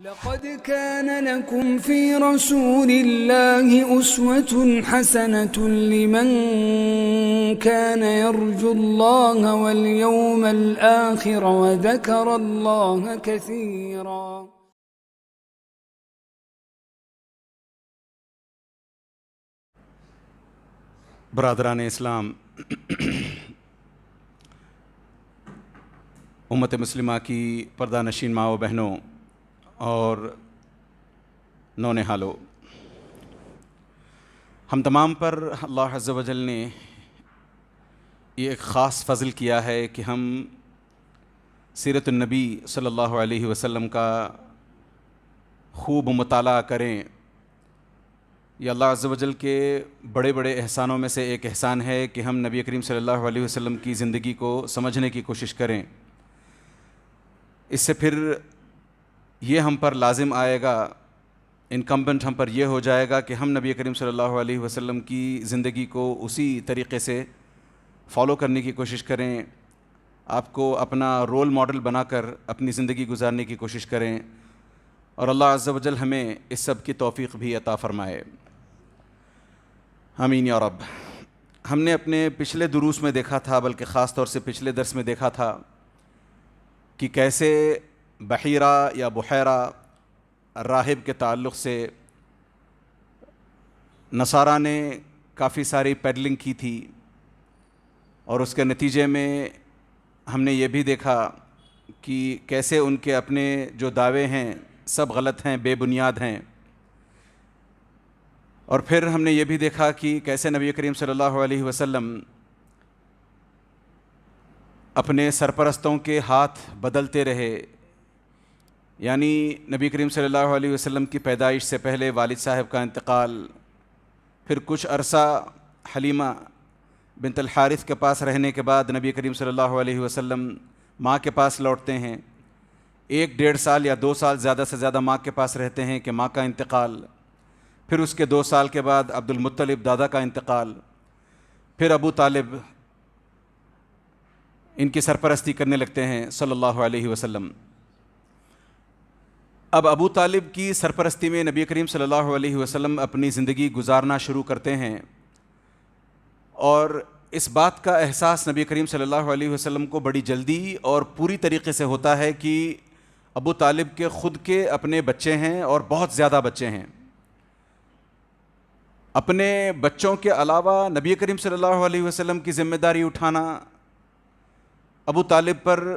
لقد كان لكم في رسول الله أسوة حسنة لمن كان يرجو الله واليوم الآخر وذكر الله كثيرا. برادران اسلام، امت مسلمہ کی پردہ نشین ماں و بہنوں اور نونہالوں، ہم تمام پر اللہ عز و جل نے یہ ایک خاص فضل کیا ہے کہ ہم سیرت النبی صلی اللہ علیہ وسلم کا خوب مطالعہ کریں۔ یہ اللہ عز و جل کے بڑے بڑے احسانوں میں سے ایک احسان ہے کہ ہم نبی کریم صلی اللہ علیہ وسلم کی زندگی کو سمجھنے کی کوشش کریں۔ اس سے پھر یہ ہم پر لازم آئے گا، انکمبنٹ ہم پر یہ ہو جائے گا کہ ہم نبی کریم صلی اللہ علیہ وسلم کی زندگی کو اسی طریقے سے فالو کرنے کی کوشش کریں، آپ کو اپنا رول ماڈل بنا کر اپنی زندگی گزارنے کی کوشش کریں، اور اللہ عز و جل ہمیں اس سب کی توفیق بھی عطا فرمائے، آمین یا رب۔ ہم نے اپنے پچھلے دروس میں دیکھا تھا، بلکہ خاص طور سے پچھلے درس میں دیکھا تھا کہ کیسے بحیرہ یا بحیرہ راہب کے تعلق سے نصارہ نے کافی ساری پیڈلنگ کی تھی، اور اس کے نتیجے میں ہم نے یہ بھی دیکھا کہ کیسے ان کے اپنے جو دعوے ہیں سب غلط ہیں، بے بنیاد ہیں، اور پھر ہم نے یہ بھی دیکھا کہ کیسے نبی کریم صلی اللہ علیہ وسلم اپنے سرپرستوں کے ہاتھ بدلتے رہے، یعنی نبی کریم صلی اللہ علیہ وسلم کی پیدائش سے پہلے والد صاحب کا انتقال، پھر کچھ عرصہ حلیمہ بنت الحارث کے پاس رہنے کے بعد نبی کریم صلی اللہ علیہ وسلم ماں کے پاس لوٹتے ہیں، 1-1.5 سال یا 2 سال زیادہ سے زیادہ ماں کے پاس رہتے ہیں کہ ماں کا انتقال، پھر اس کے 2 سال کے بعد عبد المطلب دادا کا انتقال، پھر ابو طالب ان کی سرپرستی کرنے لگتے ہیں صلی اللہ علیہ وسلم۔ اب ابو طالب کی سرپرستی میں نبی کریم صلی اللہ علیہ وسلم اپنی زندگی گزارنا شروع کرتے ہیں، اور اس بات کا احساس نبی کریم صلی اللہ علیہ وسلم کو بڑی جلدی اور پوری طریقے سے ہوتا ہے کہ ابو طالب کے خود کے اپنے بچے ہیں اور بہت زیادہ بچے ہیں۔ اپنے بچوں کے علاوہ نبی کریم صلی اللہ علیہ وسلم کی ذمہ داری اٹھانا ابو طالب پر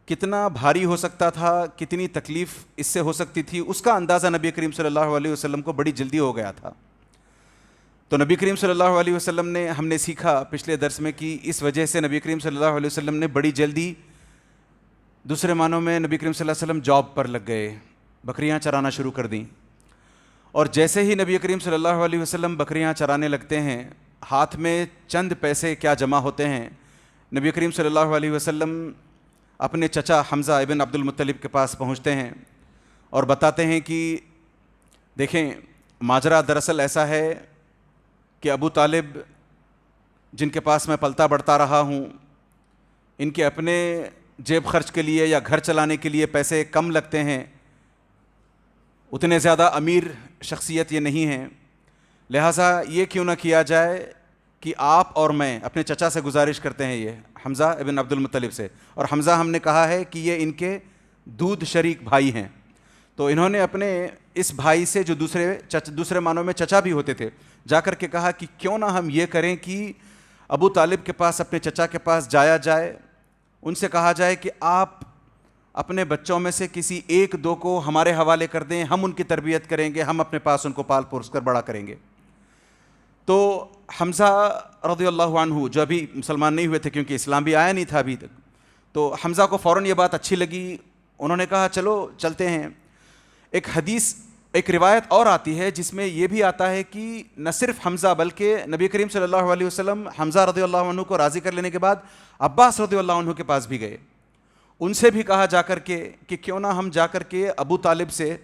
کتنا بھاری ہو سکتا تھا، کتنی تکلیف اس سے ہو سکتی تھی، اس کا اندازہ نبی کریم صلی اللہ علیہ وسلم کو بڑی جلدی ہو گیا تھا۔ تو نبی کریم صلی اللہ علیہ وسلم نے، ہم نے سیکھا پچھلے درس میں کہ اس وجہ سے نبی کریم صلی اللہ علیہ وسلم نے بڑی جلدی، دوسرے معنوں میں نبی کریم صلی اللہ علیہ وسلم جاب پر لگ گئے، بکریاں چرانا شروع کر دیں، اور جیسے ہی نبی کریم صلی اللہ علیہ وسلم بکریاں چرانے لگتے ہیں، ہاتھ میں چند پیسے کیا جمع ہوتے ہیں، نبی کریم صلی اللہ علیہ وسلم اپنے چچا حمزہ ابن عبد المطلب کے پاس پہنچتے ہیں اور بتاتے ہیں کہ دیکھیں ماجرا دراصل ایسا ہے کہ ابو طالب جن کے پاس میں پلتا بڑھتا رہا ہوں، ان کے اپنے جیب خرچ کے لیے یا گھر چلانے کے لیے پیسے کم لگتے ہیں، اتنے زیادہ امیر شخصیت یہ نہیں ہیں، لہٰذا یہ کیوں نہ کیا جائے کہ آپ اور میں اپنے چچا سے گزارش کرتے ہیں، یہ حمزہ ابن عبد المطلب سے، اور حمزہ ہم نے کہا ہے کہ یہ ان کے دودھ شریک بھائی ہیں، تو انہوں نے اپنے اس بھائی سے جو دوسرے معنوں میں چچا بھی ہوتے تھے، جا کر کے کہا کہ کیوں نہ ہم یہ کریں کہ ابو طالب کے پاس، اپنے چچا کے پاس جایا جائے، ان سے کہا جائے کہ آپ اپنے بچوں میں سے کسی 1-2 کو ہمارے حوالے کر دیں، ہم ان کی تربیت کریں گے، ہم اپنے پاس ان کو پال پوس کر بڑا کریں گے۔ تو حمزہ رضی اللہ عنہ جو ابھی مسلمان نہیں ہوئے تھے، کیونکہ اسلام بھی آیا نہیں تھا ابھی تک، تو حمزہ کو فوراً یہ بات اچھی لگی، انہوں نے کہا چلو چلتے ہیں۔ ایک روایت اور آتی ہے جس میں یہ بھی آتا ہے کہ نہ صرف حمزہ بلکہ نبی کریم صلی اللہ علیہ وسلم حمزہ رضی اللہ عنہ کو راضی کر لینے کے بعد عباس رضی اللہ عنہ کے پاس بھی گئے، ان سے بھی کہا جا کر کے کہ کیوں نہ ہم جا کر کے ابو طالب سے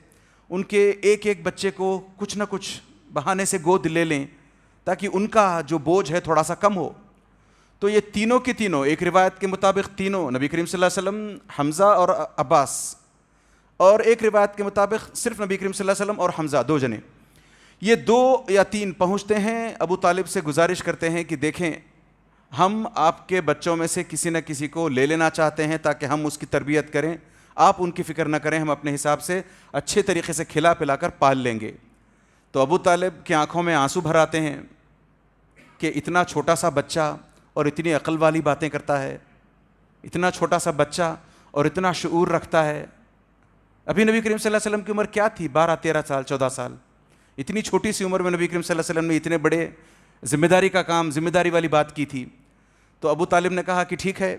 ان کے ایک بچے کو کچھ نہ کچھ بہانے سے گود لے لیں تاکہ ان کا جو بوجھ ہے تھوڑا سا کم ہو۔ تو یہ تینوں کے تینوں، ایک روایت کے مطابق تینوں، نبی کریم صلی اللہ علیہ وسلم، حمزہ اور عباس، اور ایک روایت کے مطابق صرف نبی کریم صلی اللہ علیہ وسلم اور حمزہ 2 جنے، یہ 2 یا 3 پہنچتے ہیں، ابو طالب سے گزارش کرتے ہیں کہ دیکھیں ہم آپ کے بچوں میں سے کسی نہ کسی کو لے لینا چاہتے ہیں تاکہ ہم اس کی تربیت کریں، آپ ان کی فکر نہ کریں، ہم اپنے حساب سے اچھے طریقے سے کھلا پلا کر پال لیں گے۔ تو ابو طالب کی آنکھوں میں آنسو بھر آتے ہیں کہ اتنا چھوٹا سا بچہ اور اتنی عقل والی باتیں کرتا ہے، اتنا چھوٹا سا بچہ اور اتنا شعور رکھتا ہے۔ ابھی نبی کریم صلی اللہ علیہ وسلم کی عمر کیا تھی؟ 12 13 سال 14 سال، اتنی چھوٹی سی عمر میں نبی کریم صلی اللہ علیہ وسلم نے اتنے بڑے ذمہ داری کا کام، ذمہ داری والی بات کی تھی۔ تو ابو طالب نے کہا کہ ٹھیک ہے،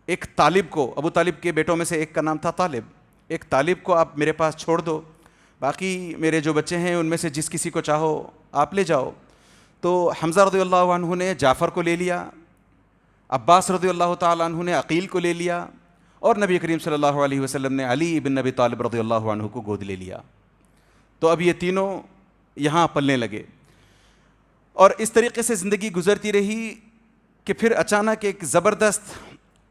ایک طالب کو، ابو طالب کے بیٹوں میں سے ایک کا نام تھا طالب، ایک طالب کو آپ میرے پاس چھوڑ دو، باقی میرے جو بچے ہیں ان میں سے جس کسی کو چاہو آپ لے جاؤ۔ تو حمزہ رضی اللہ عنہ نے جعفر کو لے لیا، عباس رضی اللہ تعالیٰ عنہ نے عقیل کو لے لیا، اور نبی کریم صلی اللہ علیہ وسلم نے علی بن ابی طالب رضی اللہ عنہ کو گود لے لیا۔ تو اب یہ تینوں یہاں پلنے لگے، اور اس طریقے سے زندگی گزرتی رہی کہ پھر اچانک ایک زبردست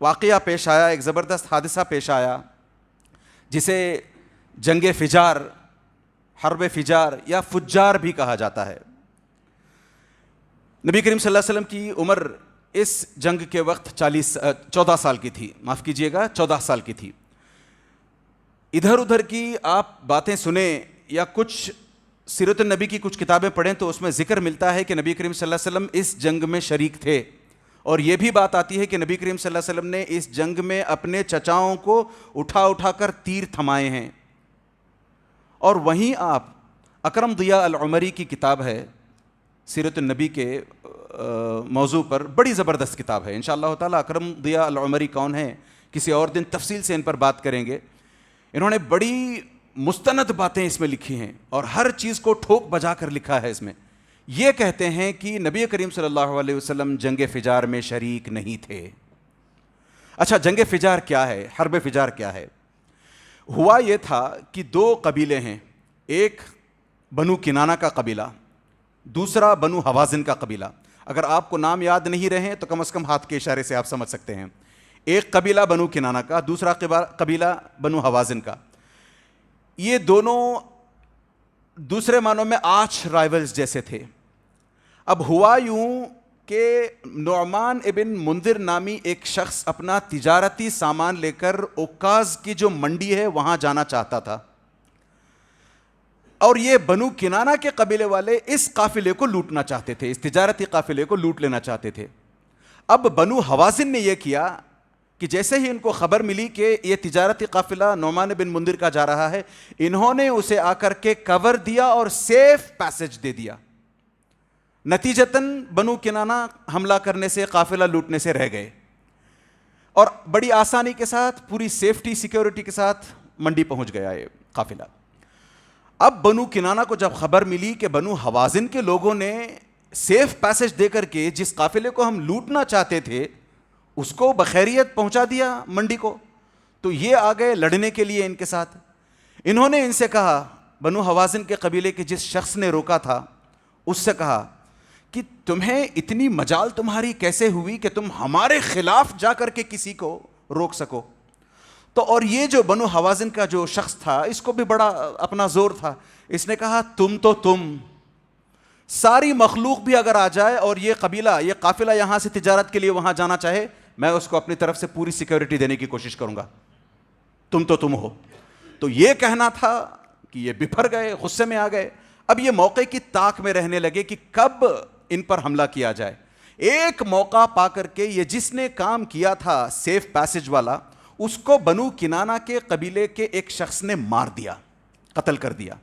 واقعہ پیش آیا، ایک زبردست حادثہ پیش آیا جسے جنگ فجار، حرب فجار یا فجار بھی کہا جاتا ہے۔ نبی کریم صلی اللہ علیہ وسلم کی عمر اس جنگ کے وقت 14 سال کی تھی، معاف کیجئے گا 14 سال کی تھی۔ ادھر ادھر کی آپ باتیں سنیں یا کچھ سیرت النبی کی کچھ کتابیں پڑھیں تو اس میں ذکر ملتا ہے کہ نبی کریم صلی اللہ علیہ وسلم اس جنگ میں شریک تھے، اور یہ بھی بات آتی ہے کہ نبی کریم صلی اللہ علیہ وسلم نے اس جنگ میں اپنے چچاؤں کو اٹھا اٹھا کر تیر تھمائے ہیں۔ اور وہیں آپ اکرم ضیاء العمری کی کتاب ہے سیرت النبی کے موضوع پر، بڑی زبردست کتاب ہے، انشاءاللہ تعالی اکرم ضیاء العمری کون ہیں کسی اور دن تفصیل سے ان پر بات کریں گے۔ انہوں نے بڑی مستند باتیں اس میں لکھی ہیں اور ہر چیز کو ٹھوک بجا کر لکھا ہے اس میں۔ یہ کہتے ہیں کہ نبی کریم صلی اللہ علیہ وسلم جنگ فجار میں شریک نہیں تھے۔ اچھا، جنگ فجار کیا ہے؟ حرب فجار کیا ہے؟ ہوا یہ تھا کہ 2 قبیلے ہیں، ایک بنو کنانہ کا قبیلہ، دوسرا بنو حوازن کا قبیلہ۔ اگر آپ کو نام یاد نہیں رہے تو کم از کم ہاتھ کے اشارے سے آپ سمجھ سکتے ہیں۔ ایک قبیلہ بنو کنانہ کا، دوسرا قبیلہ بنو حوازن کا۔ یہ دونوں دوسرے معنوں میں آرچ رائیولز جیسے تھے۔ اب ہوا یوں کہ نعمان ابن منذر نامی ایک شخص اپنا تجارتی سامان لے کر عکاظ کی جو منڈی ہے وہاں جانا چاہتا تھا، اور یہ بنو کنانہ کے قبیلے والے اس قافلے کو لوٹنا چاہتے تھے، اس تجارتی قافلے کو لوٹ لینا چاہتے تھے۔ اب بنو حوازن نے یہ کیا کہ جیسے ہی ان کو خبر ملی کہ یہ تجارتی قافلہ نعمان بن منذر کا جا رہا ہے، انہوں نے اسے آ کر کے کور دیا اور سیف پیسج دے دیا۔ نتیجتاً بنو کنانہ حملہ کرنے سے، قافلہ لوٹنے سے رہ گئے، اور بڑی آسانی کے ساتھ، پوری سیفٹی سیکیورٹی کے ساتھ منڈی پہنچ گیا یہ قافلہ۔ اب بنو کنانہ کو جب خبر ملی کہ بنو حوازن کے لوگوں نے سیف پیسج دے کر کے جس قافلے کو ہم لوٹنا چاہتے تھے اس کو بخیریت پہنچا دیا منڈی کو، تو یہ آ گئے لڑنے کے لیے ان کے ساتھ۔ انہوں نے ان سے کہا، بنو حوازن کے قبیلے کے جس شخص نے روکا تھا اس سے کہا کہ تمہیں اتنی مجال تمہاری کیسے ہوئی کہ تم ہمارے خلاف جا کر کے کسی کو روک سکو؟ تو اور یہ جو بنو حوازن کا جو شخص تھا اس کو بھی بڑا اپنا زور تھا، اس نے کہا تم ساری مخلوق بھی اگر آ جائے اور یہ قبیلہ، یہ قافلہ یہاں سے تجارت کے لیے وہاں جانا چاہے، میں اس کو اپنی طرف سے پوری سیکیورٹی دینے کی کوشش کروں گا، تم ہو۔ تو یہ کہنا تھا کہ یہ بپھر گئے، غصے میں آ گئے۔ اب یہ موقع کی تاک میں رہنے لگے کہ کب ان پر حملہ کیا جائے۔ ایک موقع پا کر کے یہ جس نے کام کیا تھا سیف پیسج والا، اس کو بنو کنانہ کے قبیلے کے ایک شخص نے مار دیا، قتل کر دیا۔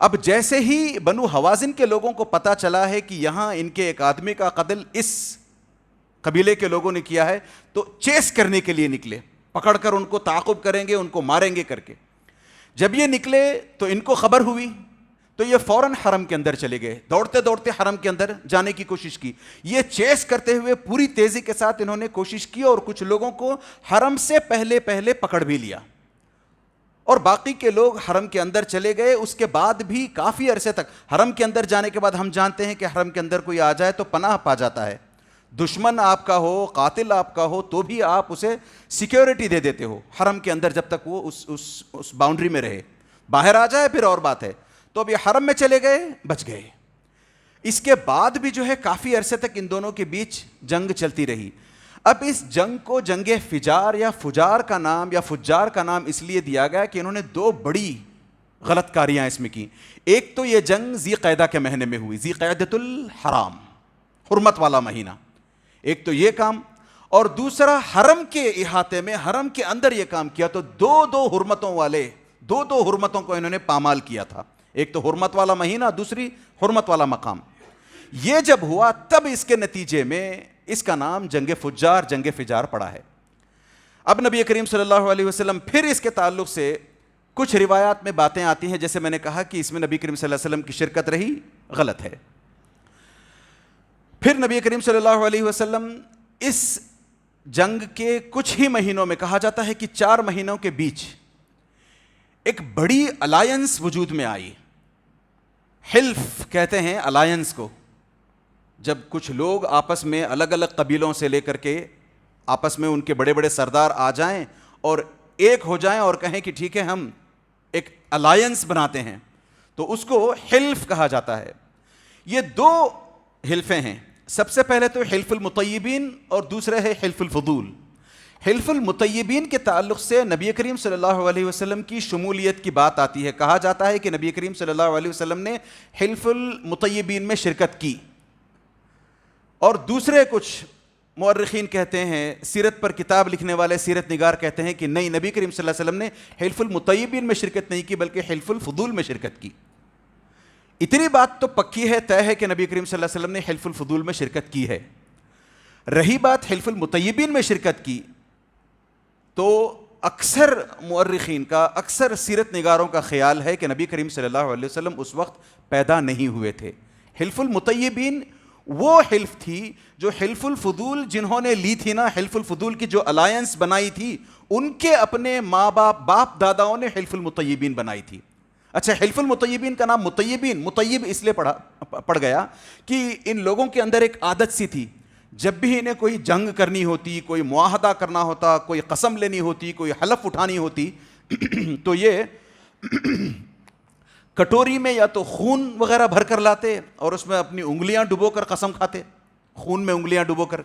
اب جیسے ہی بنو حوازن کے لوگوں کو پتا چلا ہے کہ یہاں ان کے ایک آدمی کا قتل اس قبیلے کے لوگوں نے کیا ہے، تو چیس کرنے کے لیے نکلے، پکڑ کر ان کو تعاقب کریں گے، ان کو ماریں گے کر کے۔ جب یہ نکلے تو ان کو خبر ہوئی تو یہ فوراً حرم کے اندر چلے گئے، دوڑتے دوڑتے حرم کے اندر جانے کی کوشش کی۔ یہ چیس کرتے ہوئے پوری تیزی کے ساتھ انہوں نے کوشش کی اور کچھ لوگوں کو حرم سے پہلے پکڑ بھی لیا، اور باقی کے لوگ حرم کے اندر چلے گئے۔ اس کے بعد بھی کافی عرصے تک، حرم کے اندر جانے کے بعد ہم جانتے ہیں کہ حرم کے اندر کوئی آ جائے تو پناہ پا جاتا ہے، دشمن آپ کا ہو, قاتل آپ کا ہو, تو بھی آپ اسے سیکیورٹی دے دیتے ہو حرم کے اندر, جب تک وہ اس باؤنڈری میں رہے. باہر آ جائے پھر اور بات ہے. تو اب یہ حرم میں چلے گئے, بچ گئے. اس کے بعد بھی جو ہے کافی عرصے تک ان دونوں کے بیچ جنگ چلتی رہی. اب اس جنگ کو جنگ فجار یا فجار کا نام یا فجار کا نام اس لیے دیا گیا کہ انہوں نے دو بڑی غلط کاریاں اس میں کی. ایک تو یہ جنگ ذی قعدہ کے مہینے میں ہوئی, ذی قعدۃ الحرام, حرمت والا مہینہ, ایک تو یہ کام, اور دوسرا حرم کے احاطے میں, حرم کے اندر یہ کام کیا. تو دو حرمتوں والے, دو حرمتوں کو انہوں نے پامال کیا تھا. ایک تو حرمت والا مہینہ, دوسری حرمت والا مقام. یہ جب ہوا تب اس کے نتیجے میں اس کا نام جنگ فجار, جنگ فجار پڑا ہے. اب نبی کریم صلی اللہ علیہ وسلم پھر اس کے تعلق سے کچھ روایات میں باتیں آتی ہیں, جیسے میں نے کہا کہ اس میں نبی کریم صلی اللہ علیہ وسلم کی شرکت رہی, غلط ہے. پھر نبی کریم صلی اللہ علیہ وسلم اس جنگ کے کچھ ہی مہینوں میں, کہا جاتا ہے کہ 4 مہینوں کے بیچ ایک بڑی الائنس وجود میں آئی. حلف کہتے ہیں الائنس کو, جب کچھ لوگ آپس میں الگ الگ قبیلوں سے لے کر کے آپس میں ان کے بڑے بڑے سردار آ جائیں اور ایک ہو جائیں اور کہیں کہ ٹھیک ہے ہم ایک الائنس بناتے ہیں, تو اس کو حلف کہا جاتا ہے. یہ 2 حلفیں ہیں. سب سے پہلے تو حلف المطیبین اور دوسرے ہے حلف الفضول. حلف المطیبین کے تعلق سے نبی کریم صلی اللہ علیہ وسلم کی شمولیت کی بات آتی ہے. کہا جاتا ہے کہ نبی کریم صلی اللہ علیہ وسلم نے حلف المطیبین میں شرکت کی, اور دوسرے کچھ مورخین کہتے ہیں, سیرت پر کتاب لکھنے والے سیرت نگار کہتے ہیں کہ نہیں, نبی کریم صلی اللہ علیہ وسلم نے حلف المطیبین میں شرکت نہیں کی بلکہ حلف الفضول میں شرکت کی. اتنی بات تو پکی ہے, طے ہے کہ نبی کریم صلی اللہ علیہ وسلم نے حلف الفضول میں شرکت کی ہے. رہی بات حلف المطیبین میں شرکت کی, تو اکثر مورخین کا, اکثر سیرت نگاروں کا خیال ہے کہ نبی کریم صلی اللہ علیہ وسلم اس وقت پیدا نہیں ہوئے تھے. حلف المطیبین وہ حلف تھی جو حلف الفضول جنہوں نے لی تھی نا, حلف الفضول کی جو الائنس بنائی تھی, ان کے اپنے ماں باپ داداؤں نے حلف المطیبین بنائی تھی. اچھا, حلف المطیبین کا نام مطیبین, مطیب اس لیے پڑ گیا کہ ان لوگوں کے اندر ایک عادت سی تھی, جب بھی انہیں کوئی جنگ کرنی ہوتی, کوئی معاہدہ کرنا ہوتا, کوئی قسم لینی ہوتی, کوئی حلف اٹھانی ہوتی, تو یہ کٹوری میں یا تو خون وغیرہ بھر کر لاتے اور اس میں اپنی انگلیاں ڈبو کر قسم کھاتے, خون میں انگلیاں ڈبو کر.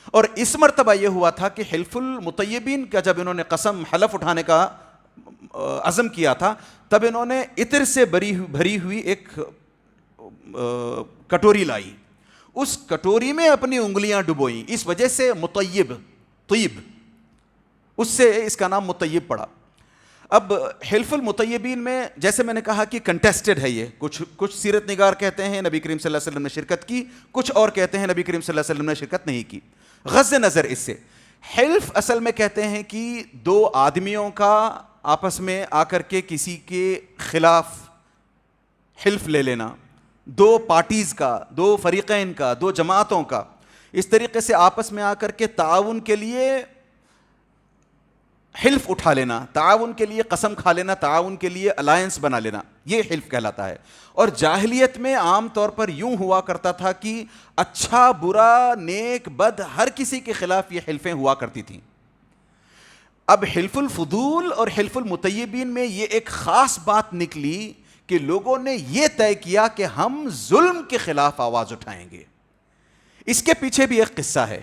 اور اس مرتبہ یہ ہوا تھا کہ حلف المطیبین کا جب انہوں نے قسم حلف اٹھانے کا عزم کیا تھا, تب انہوں نے عطر سے بھری ہوئی ایک کٹوری لائی, اس کٹوری میں اپنی انگلیاں ڈبوئیں, اس وجہ سے مطیب, طیب, اس سے اس کا نام مطیب پڑا. اب حلف المطیبین میں جیسے میں نے کہا کہ کنٹیسٹڈ ہے یہ, کچھ سیرت نگار کہتے ہیں نبی کریم صلی اللہ علیہ وسلم نے شرکت کی, کچھ اور کہتے ہیں نبی کریم صلی اللہ علیہ وسلم نے شرکت نہیں کی. غض نظر اس سے حلف اصل میں کہتے ہیں کہ 2 آدمیوں کا آپس میں آ کر کے کسی کے خلاف حلف لے لینا, 2 پارٹیز کا, 2 فریقین کا, 2 جماعتوں کا, اس طریقے سے آپس میں آ کر کے تعاون کے لیے حلف اٹھا لینا, تعاون کے لیے قسم کھا لینا, تعاون کے لیے الائنس بنا لینا, یہ حلف کہلاتا ہے. اور جاہلیت میں عام طور پر یوں ہوا کرتا تھا کہ اچھا برا نیک بد ہر کسی کے خلاف یہ حلفیں ہوا کرتی تھیں. اب حلف الفضول اور حلف المطیبین میں یہ ایک خاص بات نکلی کہ لوگوں نے یہ طے کیا کہ ہم ظلم کے خلاف آواز اٹھائیں گے. اس کے پیچھے بھی ایک قصہ ہے.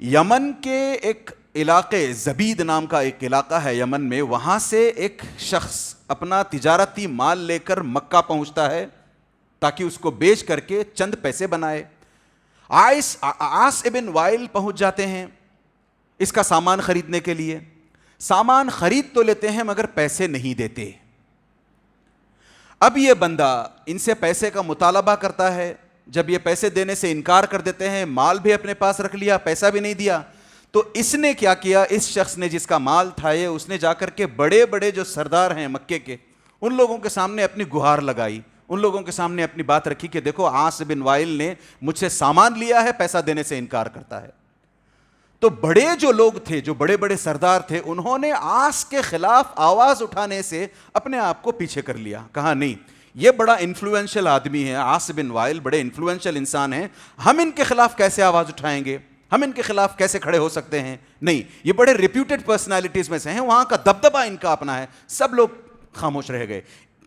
یمن کے ایک علاقے, زبید نام کا ایک علاقہ ہے یمن میں, وہاں سے ایک شخص اپنا تجارتی مال لے کر مکہ پہنچتا ہے تاکہ اس کو بیچ کر کے چند پیسے بنائے. عاص ابن وائل پہنچ جاتے ہیں اس کا سامان خریدنے کے لیے. سامان خرید تو لیتے ہیں مگر پیسے نہیں دیتے. اب یہ بندہ ان سے پیسے کا مطالبہ کرتا ہے, جب یہ پیسے دینے سے انکار کر دیتے ہیں, مال بھی اپنے پاس رکھ لیا, پیسہ بھی نہیں دیا, تو اس نے کیا کیا, اس شخص نے جس کا مال تھا یہ, اس نے جا کر کے بڑے بڑے جو سردار ہیں مکے کے, ان لوگوں کے سامنے اپنی گہار لگائی, ان لوگوں کے سامنے اپنی بات رکھی کہ دیکھو عاص بن وائل نے مجھ سے سامان لیا ہے, پیسہ دینے سے انکار کرتا ہے. تو بڑے جو لوگ تھے, جو بڑے بڑے سردار تھے, انہوں نے عاص کے خلاف آواز اٹھانے سے اپنے آپ کو پیچھے کر لیا. کہا نہیں, یہ بڑا انفلوئنشل آدمی ہے، عاص بن وائل بڑے انفلوئنشل انسان ہیں، ہم ان کے خلاف کیسے آواز اٹھائیں گے، ہم ان کے خلاف کیسے کھڑے ہو سکتے ہیں؟ نہیں، یہ بڑے ریپیوٹیڈ پرسنالٹیز میں سے ہیں، وہاں کا دبدبہ ان کا اپنا ہے. سب لوگ خاموش رہ گئے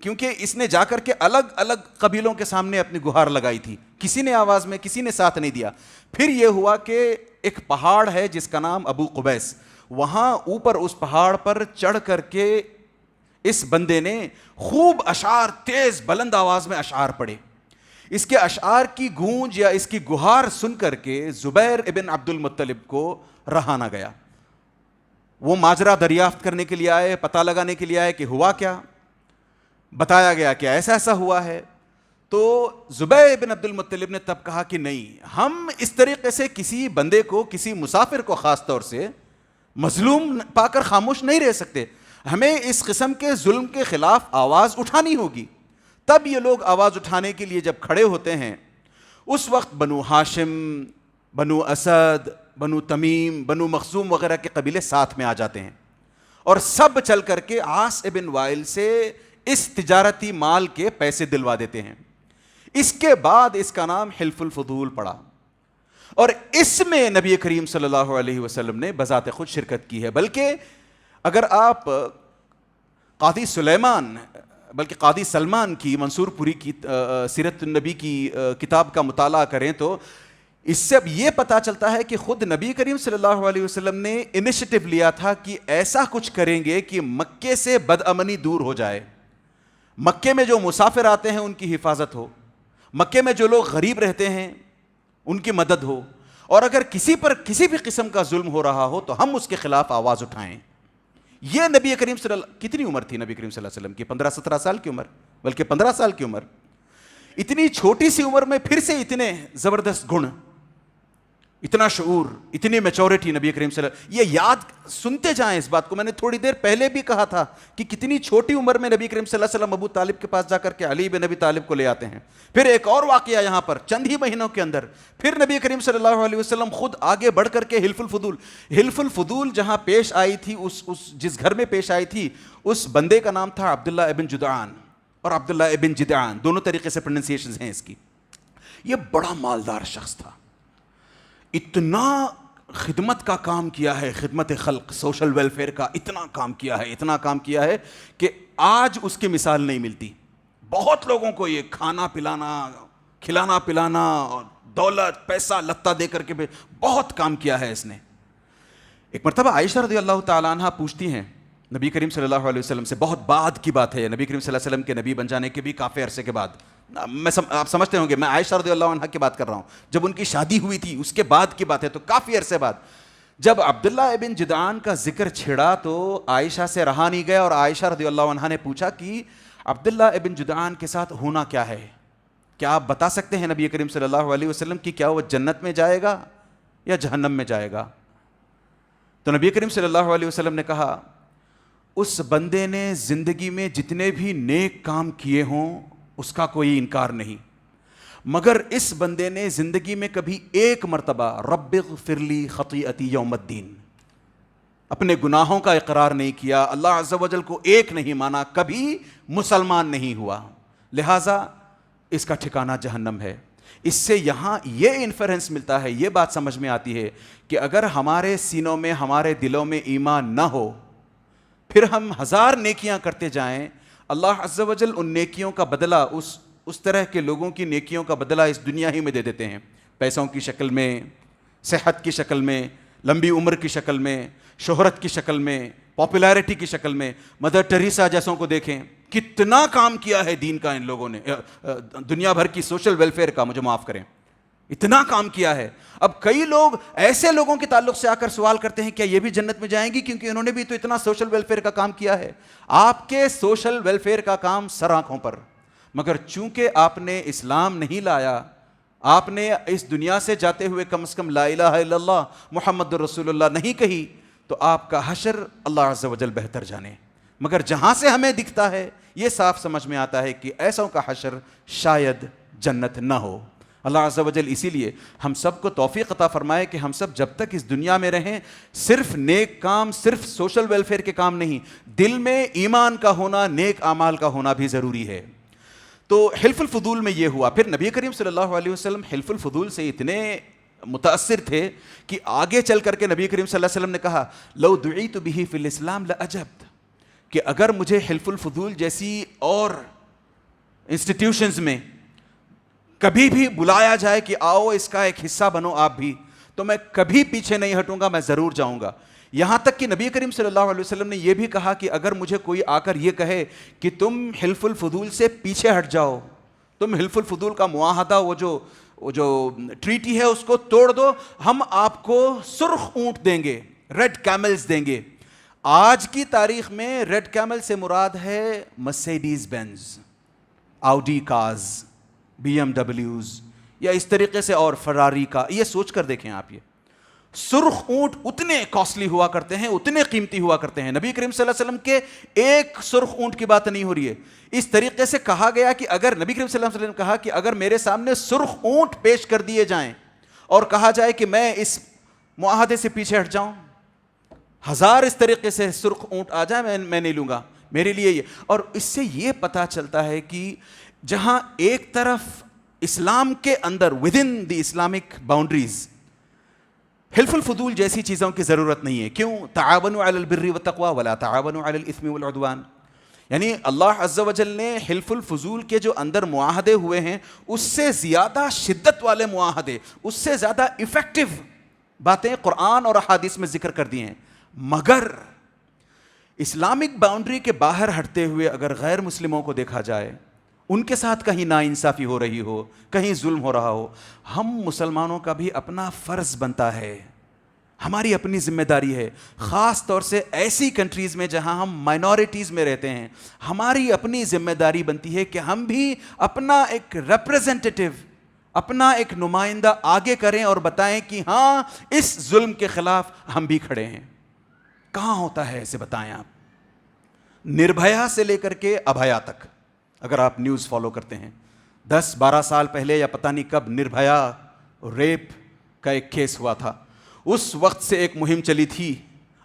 کیونکہ اس نے جا کر کے الگ الگ قبیلوں کے سامنے اپنی گہار لگائی تھی، کسی نے آواز میں کسی نے ساتھ نہیں دیا. پھر یہ ہوا کہ ایک پہاڑ ہے جس کا نام ابو قبیس، وہاں اوپر اس پہاڑ پر چڑھ کر کے اس بندے نے خوب اشعار، تیز بلند آواز میں اشعار پڑھے. اس کے اشعار کی گونج یا اس کی گہار سن کر کے زبیر ابن عبد المطلب کو رہا نہ گیا. وہ ماجرا دریافت کرنے کے لیے آئے، پتہ لگانے کے لیے آئے کہ ہوا کیا. بتایا گیا کہ ایسا ایسا ہوا ہے. تو زبیر ابن عبد المطلب نے تب کہا کہ نہیں، ہم اس طریقے سے کسی بندے کو، کسی مسافر کو خاص طور سے مظلوم پا کر خاموش نہیں رہ سکتے، ہمیں اس قسم کے ظلم کے خلاف آواز اٹھانی ہوگی. تب یہ لوگ آواز اٹھانے کے لیے جب کھڑے ہوتے ہیں، اس وقت بنو ہاشم، بنو اسد، بنو تمیم، بنو مخزوم وغیرہ کے قبیلے ساتھ میں آ جاتے ہیں اور سب چل کر کے عاص ابن وائل سے اس تجارتی مال کے پیسے دلوا دیتے ہیں. اس کے بعد اس کا نام حلف الفضول پڑا اور اس میں نبی کریم صلی اللہ علیہ وسلم نے بذات خود شرکت کی ہے. بلکہ اگر آپ قاضی سلیمان، بلکہ قاضی سلمان کی، منصور پوری کی سیرت النبی کی کتاب کا مطالعہ کریں تو اس سے اب یہ پتہ چلتا ہے کہ خود نبی کریم صلی اللہ علیہ وسلم نے انیشیٹو لیا تھا کہ ایسا کچھ کریں گے کہ مکے سے بدامنی دور ہو جائے، مکے میں جو مسافر آتے ہیں ان کی حفاظت ہو، مکے میں جو لوگ غریب رہتے ہیں ان کی مدد ہو، اور اگر کسی پر کسی بھی قسم کا ظلم ہو رہا ہو تو ہم اس کے خلاف آواز اٹھائیں. یہ نبی کریم صلی اللہ، کتنی عمر تھی نبی کریم صلی اللہ علیہ وسلم کی؟ 15-17 سال کی عمر، بلکہ 15 سال کی عمر. اتنی چھوٹی سی عمر میں پھر سے اتنے زبردست گن، اتنا شعور، اتنی میچورٹی نبی کریم صلی اللہ علیہ وسلم. یہ یاد سنتے جائیں اس بات کو. میں نے تھوڑی دیر پہلے بھی کہا تھا کہ کتنی چھوٹی عمر میں نبی کریم صلی اللہ علیہ وسلم ابو طالب کے پاس جا کر کے علی بن ابی طالب کو لے آتے ہیں. پھر ایک اور واقعہ یہاں پر چند ہی مہینوں کے اندر پھر نبی کریم صلی اللہ علیہ وسلم خود آگے بڑھ کر کے حلف الفضول جہاں پیش آئی تھی، جس گھر میں پیش آئی تھی، اس بندے کا نام تھا عبداللہ ابن جدعان اور عبداللہ ابن جدعان، دونوں طریقے سے پروننسیشنز ہیں اس کی. یہ بڑا مالدار شخص تھا، اتنا خدمت کا کام کیا ہے، خدمت خلق، سوشل ویلفیئر کا اتنا کام کیا ہے کہ آج اس کی مثال نہیں ملتی. بہت لوگوں کو یہ کھانا پلانا، کھلانا پلانا، دولت، پیسہ لتا دے کر کے بہت کام کیا ہے اس نے. ایک مرتبہ عائشہ رضی اللہ تعالیٰ عنہ پوچھتی ہیں نبی کریم صلی اللہ علیہ وسلم سے، بہت بعد کی بات ہے، نبی کریم صلی اللہ علیہ وسلم کے نبی بن جانے کے بھی کافی عرصے کے بعد، آپ سمجھتے ہوں گے میں عائشہ رضی اللہ عنہ کی بات کر رہا ہوں، جب ان کی شادی ہوئی تھی اس کے بعد کی بات ہے، تو کافی عرصے بعد جب عبداللہ ابن جدعان کا ذکر چھڑا تو عائشہ سے رہا نہیں گیا، اور عائشہ رضی اللہ عنہ نے پوچھا کہ عبداللہ ابن جدعان کے ساتھ ہونا کیا ہے؟ کیا آپ بتا سکتے ہیں نبی کریم صلی اللہ علیہ وسلم کی کیا وہ جنت میں جائے گا یا جہنم میں جائے گا؟ تو نبی کریم صلی اللہ علیہ وسلم نے کہا، اس بندے نے زندگی میں جتنے بھی نیک کام کیے ہوں اس کا کوئی انکار نہیں، مگر اس بندے نے زندگی میں کبھی ایک مرتبہ رب اغفر لی خطیئتی یوم الدین، اپنے گناہوں کا اقرار نہیں کیا، اللہ عز و جل کو ایک نہیں مانا، کبھی مسلمان نہیں ہوا، لہٰذا اس کا ٹھکانہ جہنم ہے. اس سے یہاں یہ انفرنس ملتا ہے، یہ بات سمجھ میں آتی ہے کہ اگر ہمارے سینوں میں، ہمارے دلوں میں ایمان نہ ہو، پھر ہم ہزار نیکیاں کرتے جائیں، اللہ عز و جل ان نیکیوں کا بدلہ، اس طرح کے لوگوں کی نیکیوں کا بدلہ اس دنیا ہی میں دے دیتے ہیں، پیسوں کی شکل میں، صحت کی شکل میں، لمبی عمر کی شکل میں، شہرت کی شکل میں، پاپولیرٹی کی شکل میں. مدر ٹریسا جیسوں کو دیکھیں، کتنا کام کیا ہے دین کا ان لوگوں نے، دنیا بھر کی سوشل ویلفیئر کا، مجھے معاف کریں، اتنا کام کیا ہے. اب کئی لوگ ایسے لوگوں کے تعلق سے آ کر سوال کرتے ہیں کیا یہ بھی جنت میں جائیں گی کیونکہ انہوں نے بھی تو اتنا سوشل ویلفیئر کا کام کیا ہے. آپ کے سوشل ویلفیئر کا کام سر آنکھوں پر، مگر چونکہ آپ نے اسلام نہیں لایا، آپ نے اس دنیا سے جاتے ہوئے کم از کم لا الہ الا اللہ محمد رسول اللہ نہیں کہی، تو آپ کا حشر اللہ عز و جل بہتر جانے. مگر جہاں سے ہمیں دکھتا ہے یہ صاف سمجھ میں آتا ہے کہ ایسوں کا حشر شاید جنت نہ ہو. اللہ عز و جل اسی لیے ہم سب کو توفیق عطا فرمائے کہ ہم سب جب تک اس دنیا میں رہیں صرف نیک کام، صرف سوشل ویلفیئر کے کام نہیں، دل میں ایمان کا ہونا، نیک اعمال کا ہونا بھی ضروری ہے. تو حلف الفضول میں یہ ہوا. پھر نبی کریم صلی اللہ علیہ وسلم حلف الفضول سے اتنے متاثر تھے کہ آگے چل کر کے نبی کریم صلی اللہ علیہ وسلم نے کہا لو دعیت بہ فی الاسلام لأجبت, کہ اگر مجھے حلف الفضول جیسی اور انسٹیٹیوشنز میں کبھی بھی بلایا جائے کہ آؤ اس کا ایک حصہ بنو آپ بھی, تو میں کبھی پیچھے نہیں ہٹوں گا, میں ضرور جاؤں گا. یہاں تک کہ نبی کریم صلی اللہ علیہ وسلم نے یہ بھی کہا کہ اگر مجھے کوئی آ کر یہ کہے کہ تم حلف الفضول سے پیچھے ہٹ جاؤ, تم حلف الفضول کا معاہدہ وہ جو ٹریٹی ہے اس کو توڑ دو, ہم آپ کو سرخ اونٹ دیں گے, ریڈ کیملز دیں گے. آج کی تاریخ میں ریڈ کیمل سے مراد ہے Mercedes Benz, Audi cars, B M ڈبلیوز, یا اس طریقے سے اور فراری کا. یہ سوچ کر دیکھیں آپ, یہ سرخ اونٹ اتنے کاسٹلی ہوا کرتے ہیں, اتنے قیمتی ہوا کرتے ہیں. نبی کریم صلی اللہ علیہ وسلم کے ایک سرخ اونٹ کی بات نہیں ہو رہی ہے. اس طریقے سے کہا گیا کہ اگر نبی کریم صلی اللہ علیہ وسلم نے کہا کہ اگر میرے سامنے سرخ اونٹ پیش کر دیے جائیں اور کہا جائے کہ میں اس معاہدے سے پیچھے ہٹ جاؤں, 1000 اس طریقے سے سرخ اونٹ آ جائیں, میں نہیں لوں گا, میرے لیے یہ. اور اس سے یہ پتہ چلتا ہے کہ جہاں ایک طرف اسلام کے اندر within the Islamic boundaries حلف الفضول جیسی چیزوں کی ضرورت نہیں ہے. کیوں؟ تعاونوا علی البر والتقوی ولا تعاونوا علی الاثم والعدوان. یعنی اللہ عز و جل نے حلف الفضول کے جو اندر معاہدے ہوئے ہیں اس سے زیادہ شدت والے معاہدے, اس سے زیادہ ایفیکٹو باتیں قرآن اور احادیث میں ذکر کر دی ہیں. مگر اسلامک باؤنڈری کے باہر ہٹتے ہوئے اگر غیر مسلموں کو دیکھا جائے, ان کے ساتھ کہیں ناانصافی ہو رہی ہو, کہیں ظلم ہو رہا ہو, ہم مسلمانوں کا بھی اپنا فرض بنتا ہے, ہماری اپنی ذمہ داری ہے. خاص طور سے ایسی کنٹریز میں جہاں ہم مائنورٹیز میں رہتے ہیں, ہماری اپنی ذمہ داری بنتی ہے کہ ہم بھی اپنا ایک ریپریزنٹیٹیو, اپنا ایک نمائندہ آگے کریں اور بتائیں کہ ہاں اس ظلم کے خلاف ہم بھی کھڑے ہیں. کہاں ہوتا ہے اسے بتائیں آپ. نربھیا سے لے کر کے ابھیا تک اگر آپ نیوز فالو کرتے ہیں, 10-12 سال پہلے یا پتہ نہیں کب نربھیا ریپ کا ایک کیس ہوا تھا, اس وقت سے ایک مہم چلی تھی,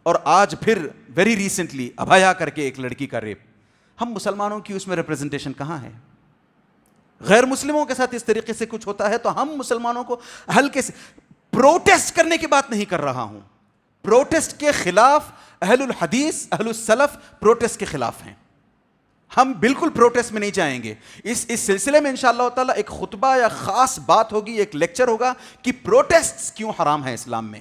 اور آج پھر ویری ریسنٹلی ابھیا کر کے ایک لڑکی کا ریپ. ہم مسلمانوں کی اس میں ریپریزنٹیشن کہاں ہے؟ غیر مسلموں کے ساتھ اس طریقے سے کچھ ہوتا ہے تو ہم مسلمانوں کو ہلکے سے, پروٹیسٹ کرنے کی بات نہیں کر رہا ہوں, پروٹیسٹ کے خلاف اہل الحدیث اہل السلف پروٹیسٹ کے خلاف ہیں, ہم بالکل پروٹیسٹ میں نہیں جائیں گے. اس سلسلے میں انشاءاللہ تعالیٰ ایک خطبہ یا خاص بات ہوگی, ایک لیکچر ہوگا کہ پروٹیسٹ کیوں حرام ہے اسلام میں,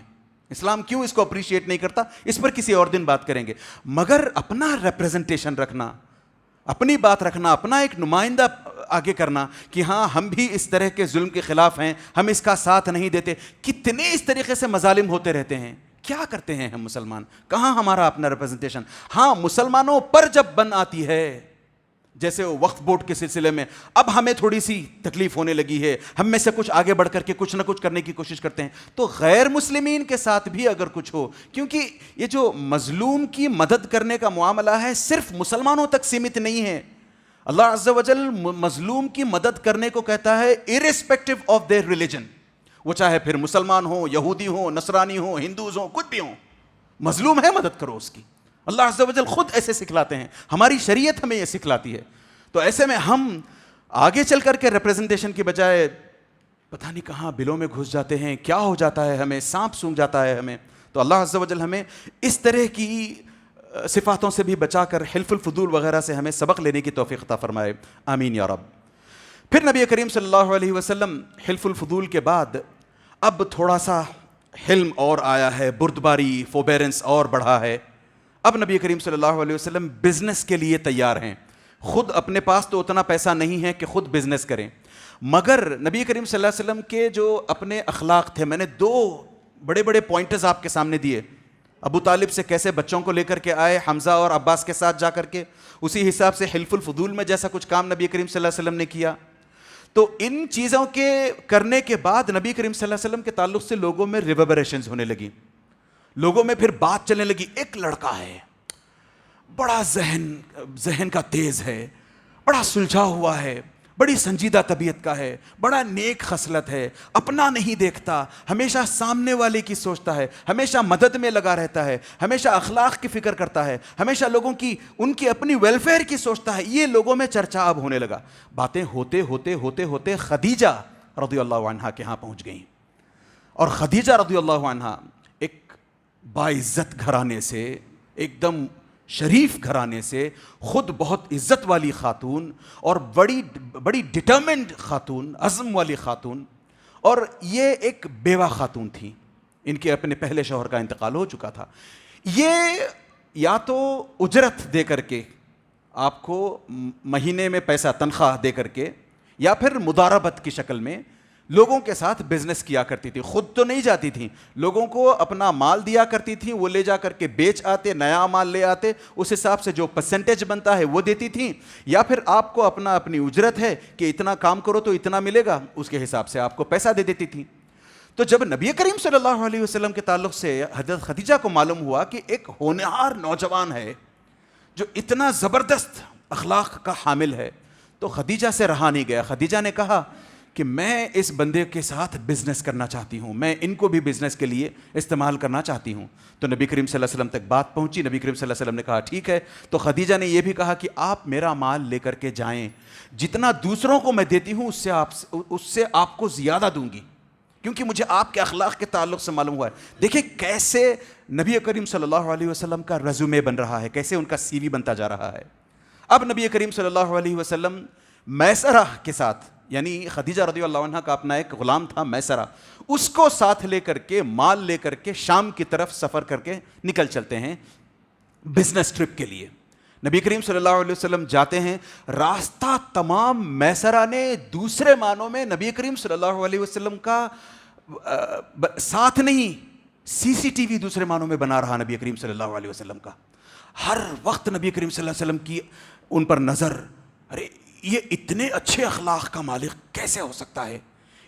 اسلام کیوں اس کو اپریشیٹ نہیں کرتا, اس پر کسی اور دن بات کریں گے. مگر اپنا ریپریزنٹیشن رکھنا, اپنی بات رکھنا, اپنا ایک نمائندہ آگے کرنا کہ ہاں ہم بھی اس طرح کے ظلم کے خلاف ہیں, ہم اس کا ساتھ نہیں دیتے. کتنے اس طریقے سے مظالم ہوتے رہتے ہیں, کیا کرتے ہیں ہم مسلمان, کہاں ہمارا اپنا ریپریزنٹیشن. ہاں مسلمانوں پر جب بن آتی ہے, جیسے وقف بورڈ کے سلسلے میں اب ہمیں تھوڑی سی تکلیف ہونے لگی ہے, ہم میں سے کچھ آگے بڑھ کر کے کچھ نہ کچھ کرنے کی کوشش کرتے ہیں, تو غیر مسلمین کے ساتھ بھی اگر کچھ ہو, کیونکہ یہ جو مظلوم کی مدد کرنے کا معاملہ ہے صرف مسلمانوں تک سیمت نہیں ہے. اللہ عز و جل مظلوم کی مدد کرنے کو کہتا ہے irrespective of their religion, وہ چاہے پھر مسلمان ہوں, یہودی ہوں, نصرانی ہوں, ہندوز ہوں, کچھ بھی ہوں, مظلوم ہے مدد کرو اس کی. اللہ عز و جل خود ایسے سکھلاتے ہیں, ہماری شریعت ہمیں یہ سکھلاتی ہے. تو ایسے میں ہم آگے چل کر کے ریپریزنٹیشن کی بجائے پتہ نہیں کہاں بلوں میں گھس جاتے ہیں, کیا ہو جاتا ہے ہمیں, سانپ سونگھ جاتا ہے ہمیں. تو اللہ عز و جل ہمیں اس طرح کی صفاتوں سے بھی بچا کر حلف الفضول وغیرہ سے ہمیں سبق لینے کی توفیق عطا فرمائے, آمین یا رب. پھر نبی کریم صلی اللہ علیہ وسلم حلف الفضول کے بعد اب تھوڑا سا حلم اور آیا ہے, بردباری, فوربیرنس اور بڑھا ہے. اب نبی کریم صلی اللہ علیہ وسلم بزنس کے لیے تیار ہیں. خود اپنے پاس تو اتنا پیسہ نہیں ہے کہ خود بزنس کریں, مگر نبی کریم صلی اللہ علیہ وسلم کے جو اپنے اخلاق تھے, میں نے 2 بڑے بڑے پوائنٹرز آپ کے سامنے دیے. ابو طالب سے کیسے بچوں کو لے کر کے آئے, حمزہ اور عباس کے ساتھ جا کر کے, اسی حساب سے حلف الفضول میں جیسا کچھ کام نبی کریم صلی اللہ علیہ وسلم نے کیا. تو ان چیزوں کے کرنے کے بعد نبی کریم صلی اللہ علیہ وسلم کے تعلق سے لوگوں میں ریوربریشنز ہونے لگی, لوگوں میں پھر بات چلنے لگی, ایک لڑکا ہے بڑا ذہن کا تیز ہے, بڑا سلجھا ہوا ہے, بڑی سنجیدہ طبیعت کا ہے، بڑا نیک خصلت ہے، اپنا نہیں دیکھتا، ہمیشہ سامنے والے کی سوچتا ہے، ہمیشہ مدد میں لگا رہتا ہے، ہمیشہ اخلاق کی فکر کرتا ہے، ہمیشہ لوگوں کی ان کی اپنی ویلفیئر کی سوچتا ہے. یہ لوگوں میں چرچا اب ہونے لگا. باتیں ہوتے ہوتے ہوتے ہوتے خدیجہ رضی اللہ عنہا کے ہاں پہنچ گئیں. اور خدیجہ رضی اللہ عنہا ایک باعزت گھرانے سے، ایک دم شریف گھرانے سے، خود بہت عزت والی خاتون اور بڑی ڈٹرمنڈ خاتون، عزم والی خاتون، اور یہ ایک بیوہ خاتون تھیں. ان کے اپنے پہلے شوہر کا انتقال ہو چکا تھا. یہ یا تو اجرت دے کر کے، آپ کو مہینے میں پیسہ تنخواہ دے کر کے، یا پھر مداربت کی شکل میں لوگوں کے ساتھ بزنس کیا کرتی تھی. خود تو نہیں جاتی تھیں، لوگوں کو اپنا مال دیا کرتی تھیں، وہ لے جا کر کے بیچ آتے، نیا مال لے آتے، اس حساب سے جو پرسنٹیج بنتا ہے وہ دیتی تھیں. یا پھر آپ کو اپنی اجرت ہے کہ اتنا کام کرو تو اتنا ملے گا، اس کے حساب سے آپ کو پیسہ دے دیتی تھیں. تو جب نبی کریم صلی اللہ علیہ وسلم کے تعلق سے حضرت خدیجہ کو معلوم ہوا کہ ایک ہونہار نوجوان ہے جو اتنا زبردست اخلاق کا حامل ہے، تو خدیجہ سے رہا نہیں گیا. خدیجہ نے کہا کہ میں اس بندے کے ساتھ بزنس کرنا چاہتی ہوں، میں ان کو بھی بزنس کے لیے استعمال کرنا چاہتی ہوں. تو نبی کریم صلی اللہ علیہ وسلم تک بات پہنچی. نبی کریم صلی اللہ علیہ وسلم نے کہا ٹھیک ہے. تو خدیجہ نے یہ بھی کہا کہ آپ میرا مال لے کر کے جائیں، جتنا دوسروں کو میں دیتی ہوں اس سے آپ کو زیادہ دوں گی، کیونکہ مجھے آپ کے اخلاق کے تعلق سے معلوم ہوا ہے. دیکھیں کیسے نبی کریم صلی اللہ علیہ وسلم کا ریزیومے بن رہا ہے، کیسے ان کا سی وی بنتا جا رہا ہے. اب نبی کریم صلی اللہ علیہ وسلم میسرہ کے ساتھ، یعنی خدیجہ رضی اللہ عنہ کا اپنا ایک غلام تھا میسرہ، اس کو ساتھ لے کر کے، مال لے کر کے شام کی طرف سفر کر کے نکل چلتے ہیں بزنس ٹرپ کے لیے. نبی کریم صلی اللہ علیہ وسلم جاتے ہیں، راستہ تمام میسرہ نے دوسرے معنوں میں نبی کریم صلی اللہ علیہ وسلم کا ساتھ نہیں، سی سی ٹی وی دوسرے معنوں میں بنا رہا نبی کریم صلی اللہ علیہ وسلم کا. ہر وقت نبی کریم صلی اللہ علیہ وسلم کی ان پر نظر، ارے یہ اتنے اچھے اخلاق کا مالک کیسے ہو سکتا ہے،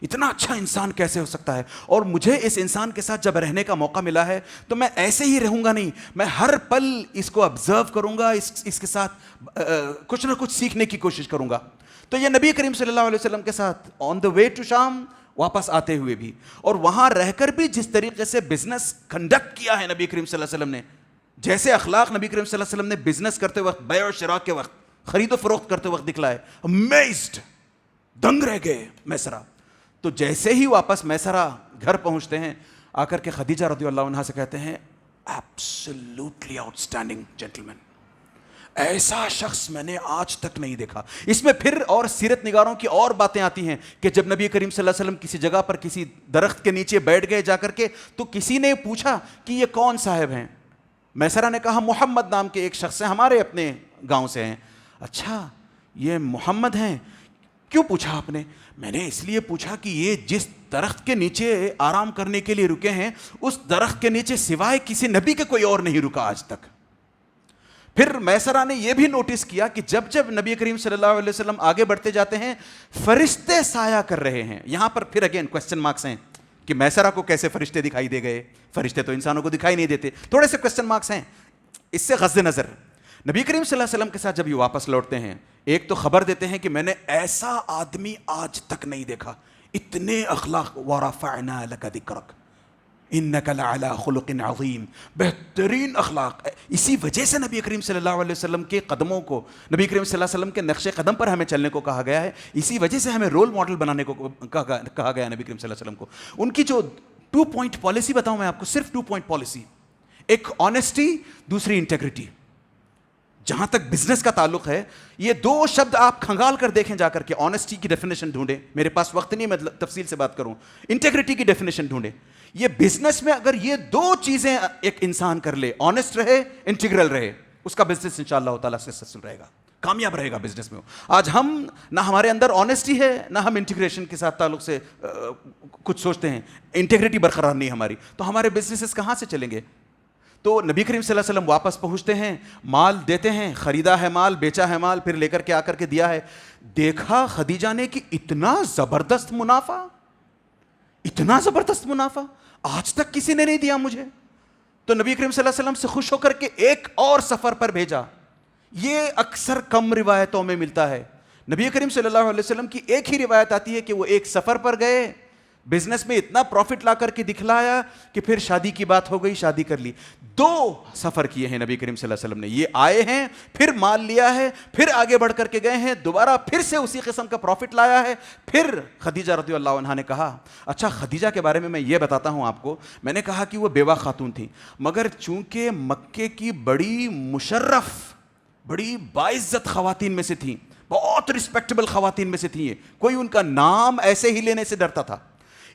اتنا اچھا انسان کیسے ہو سکتا ہے، اور مجھے اس انسان کے ساتھ جب رہنے کا موقع ملا ہے تو میں ایسے ہی رہوں گا نہیں، میں ہر پل اس کو آبزرو کروں گا، اس کے ساتھ کچھ نہ کچھ سیکھنے کی کوشش کروں گا. تو یہ نبی کریم صلی اللہ علیہ وسلم کے ساتھ آن دا وے ٹو شام، واپس آتے ہوئے بھی، اور وہاں رہ کر بھی جس طریقے سے بزنس کنڈکٹ کیا ہے نبی کریم صلی اللہ علیہ وسلم نے، جیسے اخلاق نبی کریم صلی اللہ علیہ وسلم نے بزنس کرتے وقت، بیع و شراء کے وقت، خرید و فروخت کرتے وقت دکھلائے، امیزڈ، دنگ رہ گئے میسرہ. تو جیسے ہی واپس میسرہ گھر پہنچتے ہیں، آ کر کے خدیجہ رضی اللہ عنہا سے کہتے ہیں ایبسلیوٹلی آؤٹ اسٹینڈنگ جینٹلمین، ایسا شخص میں نے آج تک نہیں دیکھا. اس میں پھر اور سیرت نگاروں کی اور باتیں آتی ہیں کہ جب نبی کریم صلی اللہ علیہ وسلم کسی جگہ پر کسی درخت کے نیچے بیٹھ گئے جا کر کے، تو کسی نے پوچھا کہ یہ کون صاحب ہیں؟ میسرہ نے کہا محمد نام کے ایک شخص ہیں، ہمارے اپنے گاؤں سے ہیں. اچھا یہ محمد ہیں، کیوں پوچھا آپ نے؟ میں نے اس لیے پوچھا کہ یہ جس درخت کے نیچے آرام کرنے کے لیے رکے ہیں، اس درخت کے نیچے سوائے کسی نبی کے کوئی اور نہیں رکا آج تک. پھر میسرہ نے یہ بھی نوٹس کیا کہ جب جب نبی کریم صلی اللہ علیہ وسلم آگے بڑھتے جاتے ہیں، فرشتے سایہ کر رہے ہیں. یہاں پر پھر اگین کوسچن مارکس ہیں کہ میسرہ کو کیسے فرشتے دکھائی دے گئے؟ فرشتے تو انسانوں کو دکھائی نہیں دیتے. تھوڑے سے کوسچن مارکس ہیں. اس سے غض نظر نبی کریم صلی اللہ علیہ وسلم کے ساتھ جب یہ واپس لوٹتے ہیں، ایک تو خبر دیتے ہیں کہ میں نے ایسا آدمی آج تک نہیں دیکھا، اتنے اخلاق. وَرَفَعْنَا لَكَ ذِكْرَكَ إِنَّكَ لَعَلَىٰ خُلُقٍ عَظِيمٍ، بہترین اخلاق. اسی وجہ سے نبی کریم صلی اللہ علیہ وسلم کے قدموں کو، نبی کریم صلی اللہ علیہ وسلم کے نقش قدم پر ہمیں چلنے کو کہا گیا ہے. اسی وجہ سے ہمیں رول ماڈل بنانے کو کہا گیا نبی کریم صلی اللہ علیہ وسلم کو. ان کی جو 2 پوائنٹ پالیسی بتاؤں میں آپ کو، صرف 2 پوائنٹ پالیسی. ایک آنیسٹی، دوسری انٹیگریٹی. جہاں تک بزنس کا تعلق ہے، یہ 2 شبد آپ کھنگال کر دیکھیں جا کر کے. آنیسٹی کی ڈیفینیشن ڈھونڈیں، میرے پاس وقت نہیں میں تفصیل سے بات کروں. انٹیگریٹی کی ڈیفینیشن ڈھونڈیں. یہ بزنس میں اگر یہ 2 چیزیں ایک انسان کر لے، آنیسٹ رہے، انٹیگرل رہے، اس کا بزنس انشاءاللہ تعالیٰ سکسیسفل رہے گا، کامیاب رہے گا بزنس میں. آج ہم نہ ہمارے اندر آنیسٹی ہے، نہ ہم انٹیگریشن کے ساتھ تعلق سے کچھ سوچتے ہیں، انٹیگریٹی برقرار نہیں ہماری، تو ہمارے بزنسز کہاں سے چلیں گے؟ تو نبی کریم صلی اللہ علیہ وسلم واپس پہنچتے ہیں، مال دیتے ہیں، خریدا ہے مال، بیچا ہے مال، پھر لے کر کے آ کر کے دیا ہے. دیکھا خدیجہ نے کہ اتنا زبردست منافع، اتنا زبردست منافع آج تک کسی نے نہیں دیا مجھے. تو نبی کریم صلی اللہ علیہ وسلم سے خوش ہو کر کے ایک اور سفر پر بھیجا. یہ اکثر کم روایتوں میں ملتا ہے. نبی کریم صلی اللہ علیہ وسلم کی ایک ہی روایت آتی ہے کہ وہ ایک سفر پر گئے, بزنس میں اتنا پروفٹ لا کر کے دکھلایا کہ پھر شادی کی بات ہو گئی, شادی کر لی. 2 سفر کیے ہیں نبی کریم صلی اللہ علیہ وسلم نے, یہ آئے ہیں, پھر مال لیا ہے, پھر آگے بڑھ کر کے گئے ہیں, دوبارہ پھر سے اسی قسم کا پروفٹ لایا ہے. پھر خدیجہ رضی اللہ عنہا نے کہا, اچھا خدیجہ کے بارے میں یہ بتاتا ہوں آپ کو, میں نے کہا کہ وہ بیوہ خاتون تھی, مگر چونکہ مکے کی بڑی مشرف, بڑی باعزت خواتین میں سے تھیں, بہت رسپیکٹیبل خواتین میں سے تھیں, کوئی ان کا نام ایسے ہی لینے سے ڈرتا تھا,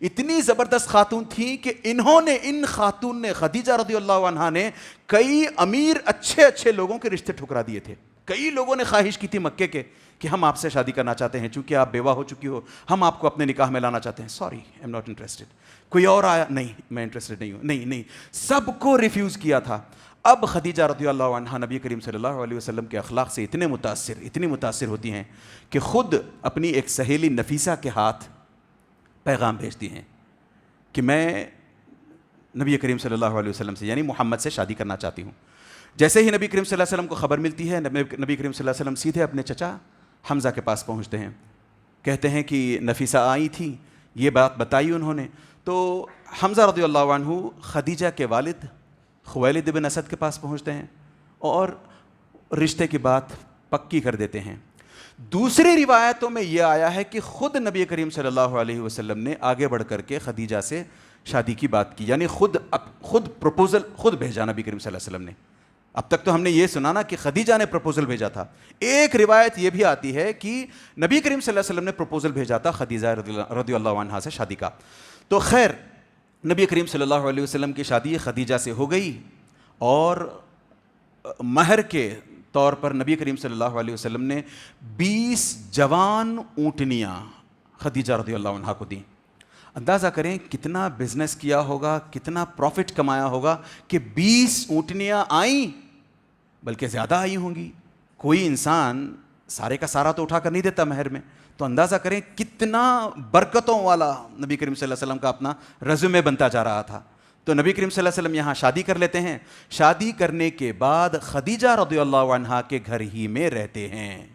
اتنی زبردست خاتون تھیں کہ ان خاتون نے, خدیجہ رضی اللہ عنہا نے کئی امیر اچھے لوگوں کے رشتے ٹھکرا دیے تھے. کئی لوگوں نے خواہش کی تھی مکے کے کہ ہم آپ سے شادی کرنا چاہتے ہیں, چونکہ آپ بیوہ ہو چکی ہو, ہم آپ کو اپنے نکاح میں لانا چاہتے ہیں. Sorry, I am not interested. کوئی اور آیا, نہیں میں انٹرسٹڈ نہیں ہوں, نہیں, سب کو ریفیوز کیا تھا. اب خدیجہ رضی اللہ عنہا نبی کریم صلی اللہ علیہ وسلم کے اخلاق سے اتنی متاثر ہوتی ہیں کہ خود اپنی ایک سہیلی نفیسہ کے ہاتھ پیغام بھیجتی ہیں کہ میں نبی کریم صلی اللہ علیہ وسلم سے, یعنی محمد سے شادی کرنا چاہتی ہوں. جیسے ہی نبی کریم صلی اللہ علیہ وسلم کو خبر ملتی ہے, نبی کریم صلی اللہ علیہ وسلم سیدھے اپنے چچا حمزہ کے پاس پہنچتے ہیں. کہتے ہیں کہ نفیسہ آئی تھی, یہ بات بتائی انہوں نے. تو حمزہ رضی اللہ عنہ خدیجہ کے والد خویلد بن اسد کے پاس پہنچتے ہیں اور رشتے کی بات پکی کر دیتے ہیں. دوسری روایتوں میں یہ آیا ہے کہ خود نبی کریم صلی اللہ علیہ وسلم نے آگے بڑھ کر کے خدیجہ سے شادی کی بات کی, یعنی خود پروپوزل خود بھیجا نبی کریم صلی اللہ علیہ وسلم نے. اب تک تو ہم نے یہ سنا نا کہ خدیجہ نے پروپوزل بھیجا تھا. ایک روایت یہ بھی آتی ہے کہ نبی کریم صلی اللہ علیہ وسلم نے پروپوزل بھیجا تھا خدیجہ رضی اللہ عنہا سے شادی کا. تو خیر, نبی کریم صلی اللہ علیہ وسلم کی شادی خدیجہ سے ہو گئی, اور مہر کے طور پر نبی کریم صلی اللہ علیہ وسلم نے 20 جوان اونٹنیاں خدیجہ رضی اللہ عنہا کو دیں. اندازہ کریں کتنا بزنس کیا ہوگا, کتنا پروفٹ کمایا ہوگا کہ 20 اونٹنیاں آئیں, بلکہ زیادہ آئی ہوں گی. کوئی انسان سارے کا سارا تو اٹھا کر نہیں دیتا مہر میں, تو اندازہ کریں کتنا برکتوں والا نبی کریم صلی اللہ علیہ وسلم کا اپنا رزومے بنتا جا رہا تھا. تو نبی کریم صلی اللہ علیہ وسلم یہاں شادی کر لیتے ہیں. شادی کرنے کے بعد خدیجہ رضی اللہ عنہا کے گھر ہی میں رہتے ہیں.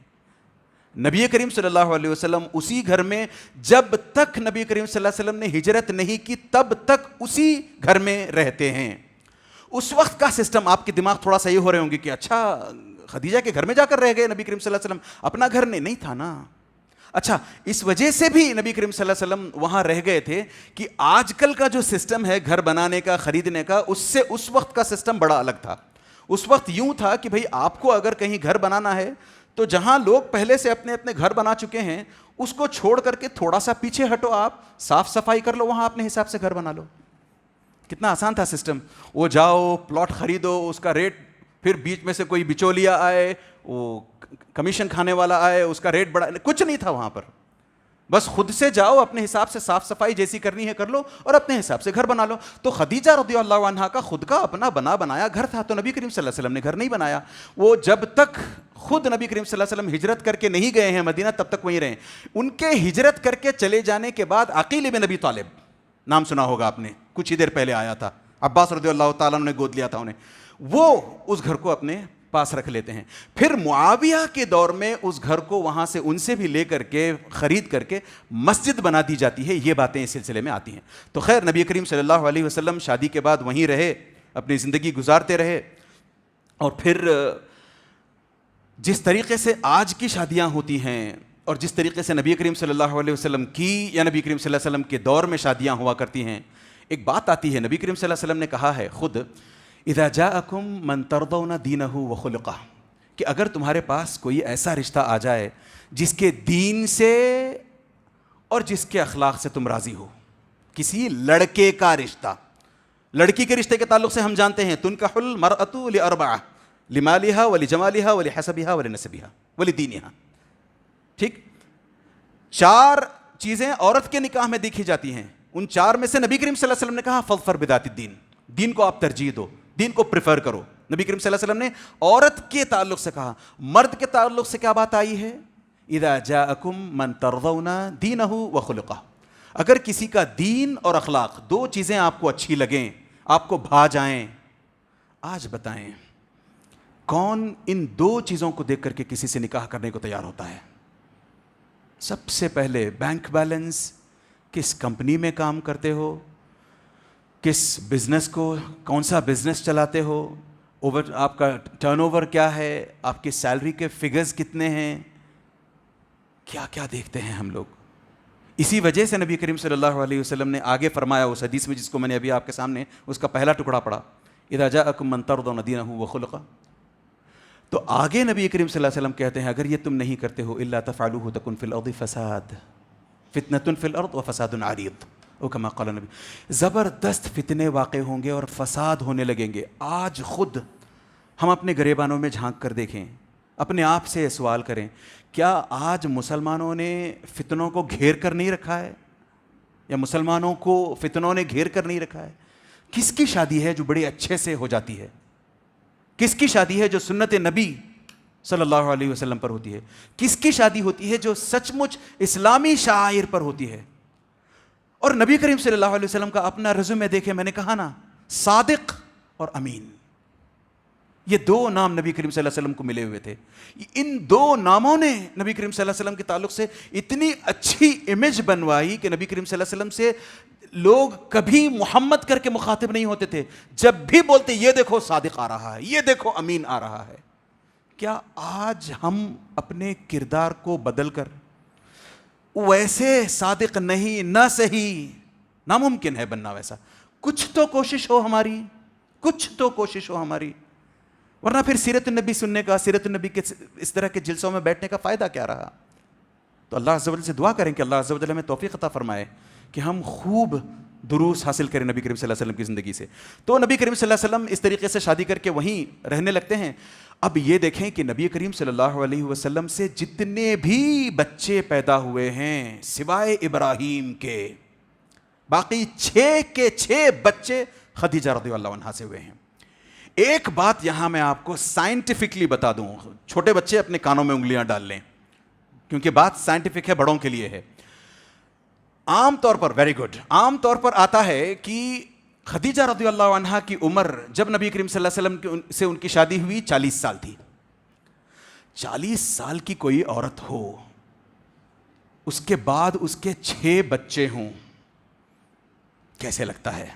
نبی کریم صلی اللہ علیہ وسلم اسی گھر میں, جب تک نبی کریم صلی اللہ علیہ وسلم نے ہجرت نہیں کی تب تک اسی گھر میں رہتے ہیں. اس وقت کا سسٹم, آپ کے دماغ تھوڑا سا یہ ہو رہے ہوں گے کہ اچھا خدیجہ کے گھر میں جا کر رہ گئے نبی کریم صلی اللہ علیہ وسلم, اپنا گھر نہیں تھا نا. اچھا, اس وجہ سے بھی نبی کریم صلی اللہ علیہ وسلم وہاں رہ گئے تھے کہ آج کل کا جو سسٹم ہے گھر بنانے کا, خریدنے کا, اس سے اس وقت کا سسٹم بڑا الگ تھا. اس وقت یوں تھا کہ بھئی آپ کو اگر کہیں گھر بنانا ہے تو جہاں لوگ پہلے سے اپنے گھر بنا چکے ہیں اس کو چھوڑ کر کے تھوڑا سا پیچھے ہٹو, آپ صاف صفائی کر لو, وہاں اپنے حساب سے گھر بنا لو. کتنا آسان تھا سسٹم. وہ جاؤ پلاٹ خریدو, اس کا ریٹ, پھر بیچ میں سے کوئی بچولیا آئے, وہ کمیشن کھانے والا آئے, اس کا ریٹ بڑا, کچھ نہیں تھا وہاں پر. بس خود سے جاؤ, اپنے حساب سے صاف صفائی جیسی کرنی ہے کر لو, اور اپنے حساب سے گھر بنا لو. تو خدیجہ رضی اللہ عنہا کا خود کا اپنا بنایا گھر تھا. تو نبی کریم صلی اللہ علیہ وسلم نے گھر نہیں بنایا. وہ جب تک خود نبی کریم صلی اللہ علیہ وسلم ہجرت کر کے نہیں گئے ہیں مدینہ تب تک وہیں رہے. ان کے ہجرت کر کے چلے جانے کے بعد عقیل بن ابی طالب, نام سنا ہوگا آپ نے, کچھ ہی دیر پہلے آیا تھا, عباس رضی اللہ تعالیٰ نے گود لیا تھا انہیں, وہ اس گھر کو اپنے پاس رکھ لیتے ہیں. پھر معاویہ کے دور میں اس گھر کو وہاں سے ان سے بھی لے کر کے خرید کر کے مسجد بنا دی جاتی ہے. یہ باتیں اس سلسلے میں آتی ہیں. تو خیر, نبی کریم صلی اللہ علیہ وسلم شادی کے بعد وہیں رہے, اپنی زندگی گزارتے رہے. اور پھر جس طریقے سے آج کی شادیاں ہوتی ہیں اور جس طریقے سے نبی کریم صلی اللہ علیہ وسلم کی یا نبی کریم صلی اللہ علیہ وسلم کے دور میں شادیاں ہوا کرتی ہیں, ایک بات آتی ہے. نبی کریم صلی اللہ علیہ وسلم نے کہا ہے خود, اذا جاءکم من ترضون دینہ وخلقہ, کہ اگر تمہارے پاس کوئی ایسا رشتہ آ جائے جس کے دین سے اور جس کے اخلاق سے تم راضی ہو. کسی لڑکے کا رشتہ, لڑکی کے رشتے کے تعلق سے ہم جانتے ہیں تنکح المرأۃ لاربعہ, لمالہا ولجمالہا ولحسبہا ولنسبہا ولدینہا. ٹھیک, 4 چیزیں عورت کے نکاح میں دیکھی جاتی ہیں. ان 4 میں سے نبی کریم صلی اللہ علیہ وسلم نے کہا فظفر بذات الدین, دین کو آپ ترجیح دو, دین کو پریفر کرو. نبی کریم صلی اللہ علیہ وسلم نے عورت کے تعلق سے کہا. مرد کے تعلق سے کیا بات آئی ہے؟ اذا جاءکم من ترضون دینہ وخلقہ, اگر کسی کا دین اور اخلاق 2 چیزیں آپ کو اچھی لگیں, آپ کو بھا جائیں, آج بتائیں کون ان 2 چیزوں کو دیکھ کر کے کسی سے نکاح کرنے کو تیار ہوتا ہے؟ سب سے پہلے بینک بیلنس، کس کمپنی میں کام کرتے ہو، کس بزنس کو، کون سا بزنس چلاتے ہو، آپ کا ٹرن اوور کیا ہے، آپ کی سیلری کے فگرز کتنے ہیں، کیا کیا دیکھتے ہیں ہم لوگ. اسی وجہ سے نبی کریم صلی اللہ علیہ وسلم نے آگے فرمایا اس حدیث میں جس کو میں نے ابھی آپ کے سامنے اس کا پہلا ٹکڑا پڑھا، اذا جاءکم من ترضون دینہ وخلقہ. تو آگے نبی کریم صلی اللہ علیہ وسلم کہتے ہیں اگر یہ تم نہیں کرتے ہو الا تفعلوه تکن فی الارض فساد فتنة فی الارض وفساد عریض، او کما قال نبی. زبردست فتنے واقع ہوں گے اور فساد ہونے لگیں گے. آج خود ہم اپنے گریبانوں میں جھانک کر دیکھیں، اپنے آپ سے سوال کریں، کیا آج مسلمانوں نے فتنوں کو گھیر کر نہیں رکھا ہے، یا مسلمانوں کو فتنوں نے گھیر کر نہیں رکھا ہے؟ کس کی شادی ہے جو بڑے اچھے سے ہو جاتی ہے؟ کس کی شادی ہے جو سنت نبی صلی اللہ علیہ وسلم پر ہوتی ہے؟ کس کی شادی ہوتی ہے جو سچ مچ اسلامی شعائر پر ہوتی ہے؟ اور نبی کریم صلی اللہ علیہ وسلم کا اپنا رزومے دیکھیں، میں نے کہا نا، صادق اور امین، یہ دو نام نبی کریم صلی اللہ علیہ وسلم کو ملے ہوئے تھے. ان دو ناموں نے نبی کریم صلی اللہ علیہ وسلم کے تعلق سے اتنی اچھی امیج بنوائی کہ نبی کریم صلی اللہ علیہ وسلم سے لوگ کبھی محمد کر کے مخاطب نہیں ہوتے تھے. جب بھی بولتے یہ دیکھو صادق آ رہا ہے، یہ دیکھو امین آ رہا ہے. کیا آج ہم اپنے کردار کو بدل کر ویسے صادق نہیں، نہ صحیح، ناممکن ہے بننا ویسا؟ کچھ تو کوشش ہو ہماری، کچھ تو کوشش ہو ہماری، ورنہ پھر سیرت النبی سننے کا، سیرت النبی کے اس طرح کے جلسوں میں بیٹھنے کا فائدہ کیا رہا؟ تو اللہ عز و جل سے دعا کریں کہ اللہ عز و جل ہمیں توفیق عطا فرمائے کہ ہم خوب دروس حاصل کریں نبی کریم صلی اللہ علیہ وسلم کی زندگی سے. تو نبی کریم صلی اللہ علیہ وسلم اس طریقے سے شادی کر کے وہیں رہنے لگتے ہیں. اب یہ دیکھیں کہ نبی کریم صلی اللہ علیہ وسلم سے جتنے بھی بچے پیدا ہوئے ہیں سوائے ابراہیم کے، باقی 6 کے 6 بچے خدیجہ رضی اللہ عنہا سے ہوئے ہیں. ایک بات یہاں میں آپ کو سائنٹیفکلی بتا دوں، چھوٹے بچے اپنے کانوں میں انگلیاں ڈال لیں کیونکہ بات سائنٹیفک ہے، بڑوں کے لیے ہے. عام طور پر، ویری گڈ، عام طور پر آتا ہے کہ خدیجہ رضی اللہ عنہا کی عمر جب نبی کریم صلی اللہ علیہ وسلم سے ان کی شادی ہوئی 40 سال تھی. 40 سال کی کوئی عورت ہو، اس کے بعد اس کے 6 بچے ہوں، کیسے لگتا ہے؟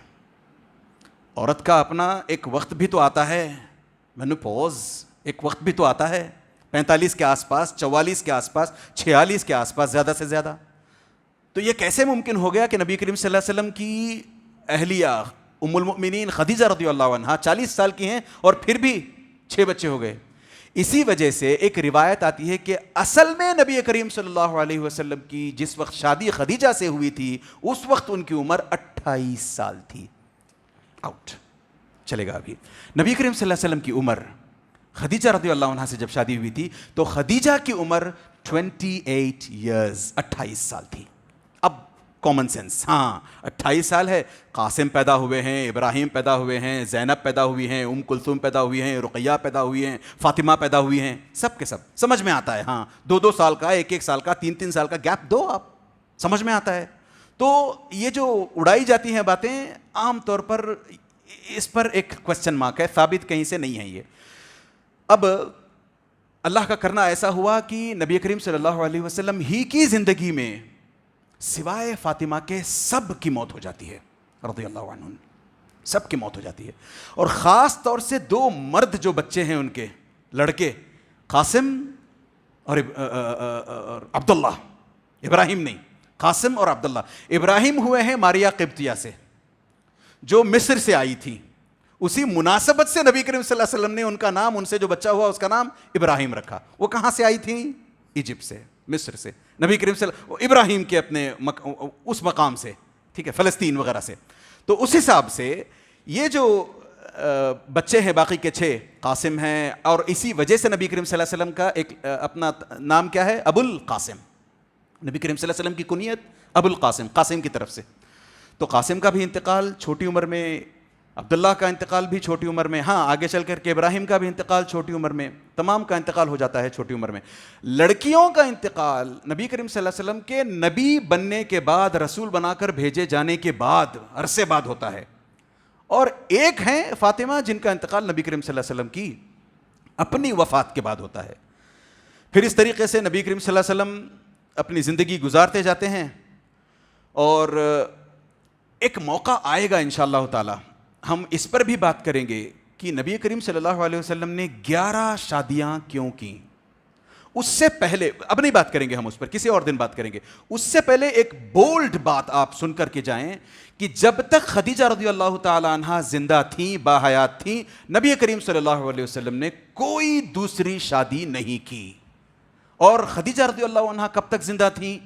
عورت کا اپنا ایک وقت بھی تو آتا ہے، مینوپوز ایک وقت بھی تو آتا ہے، 45 کے آس پاس، 44 کے آس پاس، 46 کے آس پاس زیادہ سے زیادہ. تو یہ کیسے ممکن ہو گیا کہ نبی کریم صلی اللہ علیہ وسلم کی اہلیہ ام المؤمنین خدیجہ رضی اللہ عنہا 40 سال کی ہیں اور پھر بھی 6 بچے ہو گئے؟ اسی وجہ سے ایک روایت آتی ہے کہ اصل میں نبی کریم صلی اللہ علیہ وسلم کی جس وقت شادی خدیجہ سے ہوئی تھی اس وقت ان کی عمر 28 سال تھی. آؤٹ چلے گا. ابھی نبی کریم صلی اللہ علیہ وسلم کی عمر خدیجہ رضی اللہ عنہا سے جب شادی ہوئی تھی تو خدیجہ کی عمر 28 ایئرز، 28 سال تھی. اب کامن سینس، ہاں 28 سال ہے، قاسم پیدا ہوئے ہیں، ابراہیم پیدا ہوئے ہیں، زینب پیدا ہوئی ہیں، ام کلثوم پیدا ہوئی ہیں، رقیہ پیدا ہوئی ہیں، فاطمہ پیدا ہوئی ہیں، سب کے سب سمجھ میں آتا ہے. ہاں 2 سال کا، 1 سال کا، 3 سال کا گیپ دو، آپ سمجھ میں آتا ہے. تو یہ جو اڑائی جاتی ہیں باتیں عام طور پر اس پر ایک کوسچن مارک ہے، ثابت کہیں سے نہیں ہے یہ. اب اللہ کا کرنا ایسا ہوا کہ نبی کریم صلی اللہ علیہ وسلم ہی کی زندگی میں سوائے فاطمہ کے سب کی موت ہو جاتی ہے رضی اللہ عنہ، سب کی موت ہو جاتی ہے. اور خاص طور سے 2 مرد جو بچے ہیں ان کے لڑکے، قاسم اور عبداللہ، ابراہیم نہیں، قاسم اور عبداللہ. ابراہیم ہوئے ہیں ماریا قبطیہ سے جو مصر سے آئی تھی، اسی مناسبت سے نبی کریم صلی اللہ علیہ وسلم نے ان کا نام، ان سے جو بچہ ہوا اس کا نام ابراہیم رکھا. وہ کہاں سے آئی تھی؟ ایجپٹ سے، مصر سے. نبی کریم صلی اللہ علیہ وسلم ابراہیم کے اپنے اس مقام سے، ٹھیک ہے، فلسطین وغیرہ سے. تو اس حساب سے یہ جو بچے ہیں باقی کے 6 قاسم ہیں، اور اسی وجہ سے نبی کریم صلی اللہ علیہ وسلم کا ایک اپنا نام کیا ہے؟ ابو القاسم. نبی کریم صلی اللہ علیہ وسلم کی کنیت ابو القاسم، قاسم کی طرف سے. تو قاسم کا بھی انتقال چھوٹی عمر میں، عبداللہ کا انتقال بھی چھوٹی عمر میں، ہاں آگے چل کر کے ابراہیم کا بھی انتقال چھوٹی عمر میں، تمام کا انتقال ہو جاتا ہے چھوٹی عمر میں. لڑکیوں کا انتقال نبی کریم صلی اللہ علیہ وسلم کے نبی بننے کے بعد، رسول بنا کر بھیجے جانے کے بعد، عرصے بعد ہوتا ہے. اور ایک ہیں فاطمہ جن کا انتقال نبی کریم صلی اللہ علیہ وسلم کی اپنی وفات کے بعد ہوتا ہے. پھر اس طریقے سے نبی کریم صلی اللہ علیہ وسلم اپنی زندگی گزارتے جاتے ہیں، اور ایک موقع آئے گا انشاءاللہ تعالی ہم اس پر بھی بات کریں گے کہ نبی کریم صلی اللہ علیہ وسلم نے 11 شادیاں کیوں کی. اس سے پہلے اب نہیں بات کریں گے ہم اس پر، کسی اور دن بات کریں گے. اس سے پہلے ایک بولڈ بات آپ سن کر کے جائیں کہ جب تک خدیجہ رضی اللہ تعالی عنہا زندہ تھیں، باحیات تھیں، نبی کریم صلی اللہ علیہ وسلم نے کوئی دوسری شادی نہیں کی. اور خدیجہ رضی اللہ عنہا کب تک زندہ تھیں؟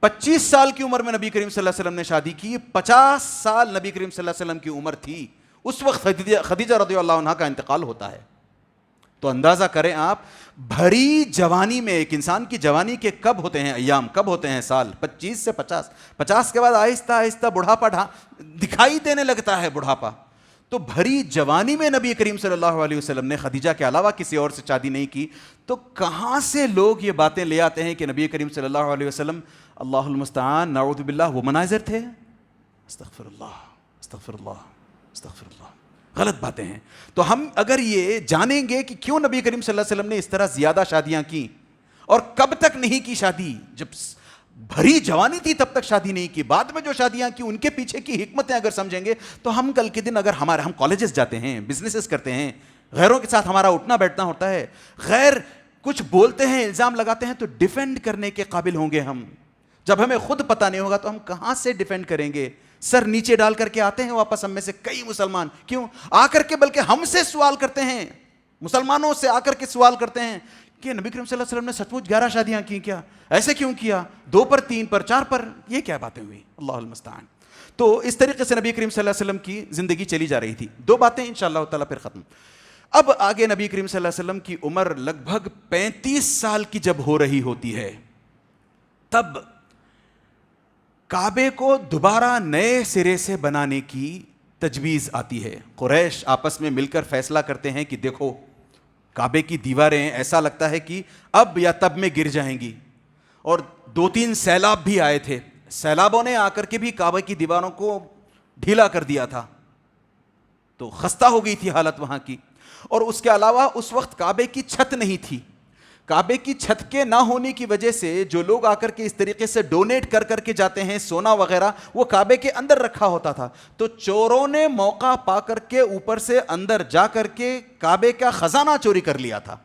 25 سال کی عمر میں نبی کریم صلی اللہ علیہ وسلم نے شادی کی. 50 سال نبی کریم صلی اللہ علیہ وسلم کی عمر تھی اس وقت خدیجہ رضی اللہ عنہا کا انتقال ہوتا ہے. تو اندازہ کریں آپ، بھری جوانی میں ایک انسان کی جوانی کے کب ہوتے ہیں ایام، کب ہوتے ہیں سال؟ 25 سے 50. 50 کے بعد آہستہ آہستہ بڑھاپا دکھائی دینے لگتا ہے بڑھاپا. تو بھری جوانی میں نبی کریم صلی اللہ علیہ وسلم نے خدیجہ کے علاوہ کسی اور سے شادی نہیں کی. تو کہاں سے لوگ یہ باتیں لے آتے ہیں کہ نبی کریم صلی اللہ علیہ وسلم، اللہ المستعان، نعوذ باللہ، وہ مناظر تھے؟ استغفر اللہ، استغفر اللہ، استغفر اللہ. غلط باتیں ہیں. تو ہم اگر یہ جانیں گے کہ کیوں نبی کریم صلی اللہ علیہ وسلم نے اس طرح زیادہ شادیاں کی اور کب تک نہیں کی شادی، جب بھری جوانی تھی تب تک شادی نہیں کی، بعد میں جو شادیاں کی ان کے پیچھے کی حکمتیں اگر سمجھیں گے تو ہم کل کے دن اگر ہم کالجز جاتے ہیں، بزنسز کرتے ہیں، غیروں کے ساتھ ہمارا اٹھنا بیٹھنا ہوتا ہے، غیر کچھ بولتے ہیں، الزام لگاتے ہیں، تو ڈیفینڈ کرنے کے قابل ہوں گے ہم. جب ہمیں خود پتہ نہیں ہوگا تو ہم کہاں سے ڈیفینڈ کریں گے؟ سر نیچے ڈال کر کے آتے ہیں واپس ہم میں سے کئی مسلمان. کیوں آ کر کے بلکہ ہم سے سوال کرتے ہیں، مسلمانوں سے آ کر کے سوال کرتے ہیں کہ نبی کریم صلی اللہ علیہ وسلم نے سچ مچ 11 شادیاں کی کیا؟ ایسے کیوں کیا؟ 2 پر، 3 پر، 4 پر، یہ کیا باتیں ہوئی؟ اللہ المستعان. تو اس طریقے سے نبی کریم صلی اللہ علیہ وسلم کی زندگی چلی جا رہی تھی. 2 باتیں انشاءاللہ تعالیٰ پھر ختم. اب آگے نبی کریم صلی اللہ علیہ وسلم کی عمر لگ بھگ 35 سال کی جب ہو رہی ہوتی ہے، تب کعبے کو دوبارہ نئے سرے سے بنانے کی تجویز آتی ہے. قریش آپس میں مل کر فیصلہ کرتے ہیں کہ دیکھو کعبے کی دیواریں ایسا لگتا ہے کہ اب یا تب میں گر جائیں گی. اور 2-3 سیلاب بھی آئے تھے، سیلابوں نے آ کر کے بھی کعبے کی دیواروں کو ڈھیلا کر دیا تھا، تو خستہ ہو گئی تھی حالت وہاں کی. اور اس کے علاوہ اس وقت کعبے کی چھت نہیں تھی. کعبے کی چھت کے نہ ہونے کی وجہ سے جو لوگ آ کر کے اس طریقے سے ڈونیٹ کر کر کے جاتے ہیں، سونا وغیرہ وہ کعبے کے اندر رکھا ہوتا تھا. تو چوروں نے موقع پا کر کے اوپر سے اندر جا کر کے کعبے کا خزانہ چوری کر لیا تھا.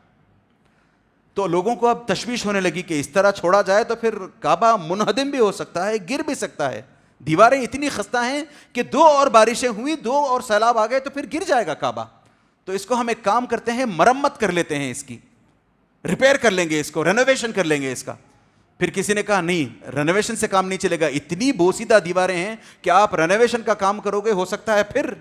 تو لوگوں کو اب تشویش ہونے لگی کہ اس طرح چھوڑا جائے تو پھر کعبہ منہدم بھی ہو سکتا ہے، گر بھی سکتا ہے. دیواریں اتنی خستہ ہیں کہ 2 اور بارشیں ہوئی، 2 اور سیلاب آ گئے تو پھر گر جائے گا کعبہ. تو اس کو ہم ایک کام کرتے ہیں، مرمت کر لیتے ہیں، اس کی ریپیئر کر لیں گے، اس کو رینوویشن کر لیں گے اس کا. پھر کسی نے کہا نہیں، رینوویشن سے کام نہیں چلے گا، اتنی بوسیدہ دیواریں ہیں کہ آپ رینوویشن کا کام کرو گے ہو سکتا ہے پھر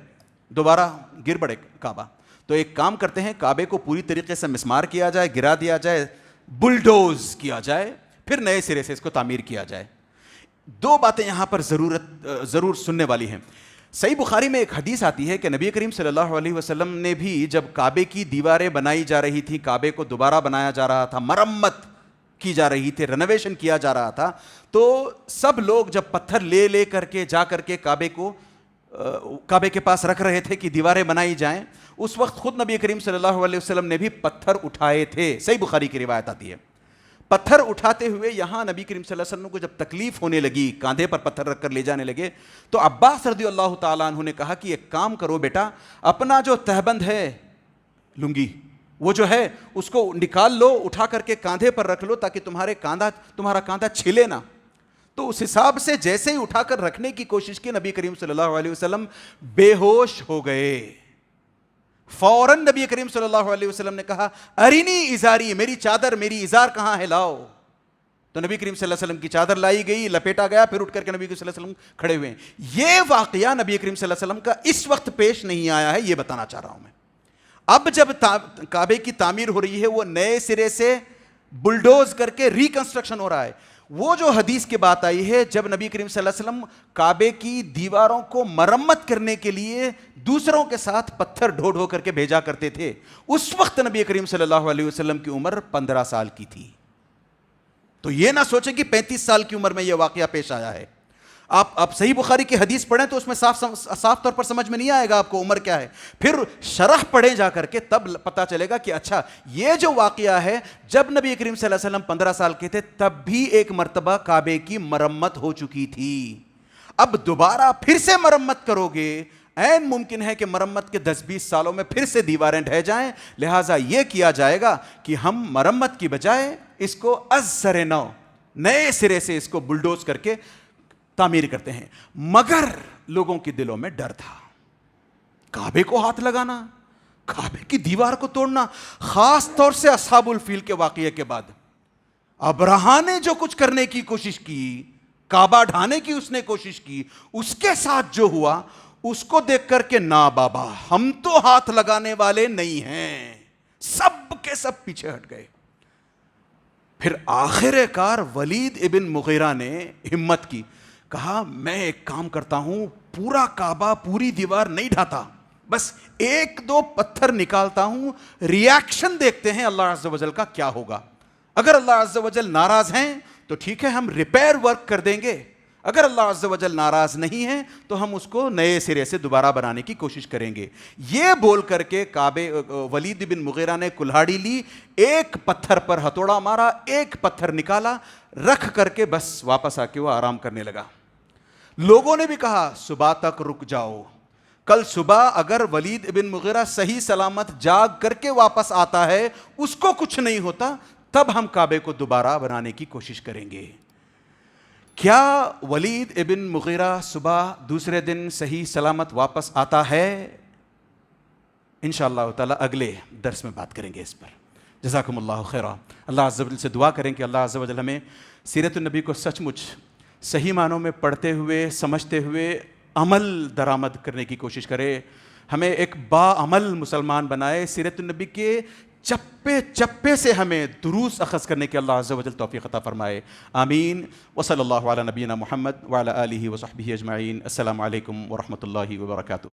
دوبارہ گر پڑے کعبہ. تو ایک کام کرتے ہیں، کعبے کو پوری طریقے سے مسمار کیا جائے، گرا دیا جائے، بلڈوز کیا جائے، پھر نئے سرے سے اس کو تعمیر کیا جائے. 2 باتیں یہاں پر ضرور سننے والی ہیں. صحیح بخاری میں ایک حدیث آتی ہے کہ نبی کریم صلی اللہ علیہ وسلم نے بھی جب کعبے کی دیواریں بنائی جا رہی تھیں، کعبے کو دوبارہ بنایا جا رہا تھا، مرمت کی جا رہی تھی، رینوویشن کیا جا رہا تھا، تو سب لوگ جب پتھر لے کر کے جا کر کے کعبے کے پاس رکھ رہے تھے کہ دیواریں بنائی جائیں، اس وقت خود نبی کریم صلی اللہ علیہ وسلم نے بھی پتھر اٹھائے تھے. صحیح بخاری کی روایت آتی ہے. پتھر اٹھاتے ہوئے یہاں نبی کریم صلی اللہ علیہ وسلم کو جب تکلیف ہونے لگی، کاندھے پر پتھر رکھ کر لے جانے لگے، تو عباس رضی اللہ تعالیٰ عنہ نے کہا کہ ایک کام کرو بیٹا، اپنا جو تہبند ہے لنگی وہ جو ہے اس کو نکال لو، اٹھا کر کے کاندھے پر رکھ لو تاکہ تمہارا کاندھا چھلے نہ. تو اس حساب سے جیسے ہی اٹھا کر رکھنے کی کوشش کی، نبی کریم صلی اللہ علیہ وسلم بے ہوش ہو گئے. فوراً نبی کریم صلی اللہ علیہ وسلم نے کہا ارینی ازاری، میری چادر، میری ازار کہاں ہے، لاؤ. تو نبی کریم صلی اللہ علیہ وسلم کی چادر لائی گئی، لپیٹا گیا، پھر اٹھ کر کے نبی کریم صلی اللہ علیہ وسلم کھڑے ہوئے. یہ واقعہ نبی کریم صلی اللہ علیہ وسلم کا اس وقت پیش نہیں آیا ہے، یہ بتانا چاہ رہا ہوں میں. اب جب کعبے کی تعمیر ہو رہی ہے، وہ نئے سرے سے بلڈوز کر کے ریکنسٹرکشن ہو رہا ہے. وہ جو حدیث کی بات آئی ہے، جب نبی کریم صلی اللہ علیہ وسلم کعبے کی دیواروں کو مرمت کرنے کے لیے دوسروں کے ساتھ پتھر ڈھو کر کے بھیجا کرتے تھے، اس وقت نبی کریم صلی اللہ علیہ وسلم کی عمر 15 سال کی تھی. تو یہ نہ سوچیں کہ 35 سال کی عمر میں یہ واقعہ پیش آیا ہے. آپ صحیح بخاری کی حدیث پڑھیں تو اس میں صاف طور پر سمجھ میں نہیں آئے گا آپ کو عمر کیا ہے. پھر شرح پڑھیں جا کر کے, تب پتہ چلے گا کہ اچھا یہ جو واقعہ ہے, جب نبی کریم صلی اللہ علیہ وسلم 15 سال کے تھے تب بھی ایک مرتبہ کعبے کی مرمت ہو چکی تھی. اب دوبارہ پھر سے مرمت کرو گے, عین ممکن ہے کہ مرمت کے 10-20 سالوں میں پھر سے دیواریں ڈھہ جائیں. لہٰذا یہ کیا جائے گا کہ ہم مرمت کی بجائے اس کو از سر نو, نئے سرے سے اس کو بلڈوز کر کے تعمیر کرتے ہیں. مگر لوگوں کے دلوں میں ڈر تھا. کعبے کو ہاتھ لگانا, کعبے کی دیوار کو توڑنا, خاص طور سے اصحاب الفیل کے واقعے کے بعد ابرہا نے جو کچھ کرنے کی کوشش کی, کعبہ ڈھانے کی اس نے کوشش کی, اس کے ساتھ جو ہوا اس کو دیکھ کر کے نا بابا ہم تو ہاتھ لگانے والے نہیں ہیں, سب کے سب پیچھے ہٹ گئے. پھر آخر کار ولید ابن مغیرہ نے ہمت کی, کہا میں ایک کام کرتا ہوں, پورا کعبہ پوری دیوار نہیں ڈھاتا, بس 1-2 پتھر نکالتا ہوں, ریاکشن دیکھتے ہیں اللہ عز و جل کا کیا ہوگا. اگر اللہ عز و جل ناراض ہیں تو ٹھیک ہے ہم ریپیئر ورک کر دیں گے, اگر اللہ عز و جل ناراض نہیں ہیں تو ہم اس کو نئے سرے سے دوبارہ بنانے کی کوشش کریں گے. یہ بول کر کے ولید بن مغیرہ نے کلہاڑی لی, ایک پتھر پر ہتھوڑا مارا, ایک پتھر نکالا, رکھ کر کے بس واپس آ کے وہ آرام کرنے لگا. لوگوں نے بھی کہا صبح تک رک جاؤ, کل صبح اگر ولید ابن مغیرہ صحیح سلامت جاگ کر کے واپس آتا ہے, اس کو کچھ نہیں ہوتا, تب ہم کعبے کو دوبارہ بنانے کی کوشش کریں گے. کیا ولید ابن مغیرہ صبح دوسرے دن صحیح سلامت واپس آتا ہے؟ انشاءاللہ تعالی اگلے درس میں بات کریں گے اس پر. جزاکم اللہ خیرہ. اللہ عز و جل سے دعا کریں کہ اللہ عز و جل ہمیں سیرت النبی کو سچ مچ صحیح معنوں میں پڑھتے ہوئے, سمجھتے ہوئے عمل درآمد کرنے کی کوشش کرے, ہمیں ایک با عمل مسلمان بنائے, سیرت النبی کے چپے چپے سے ہمیں دروس اخذ کرنے کے اللہ عز و جل توفیق عطا فرمائے. آمین. وصلی اللہ علی نبینا محمد وعلی آلہ وصحبہ اجمعین. السلام علیکم ورحمۃ اللہ وبرکاتہ.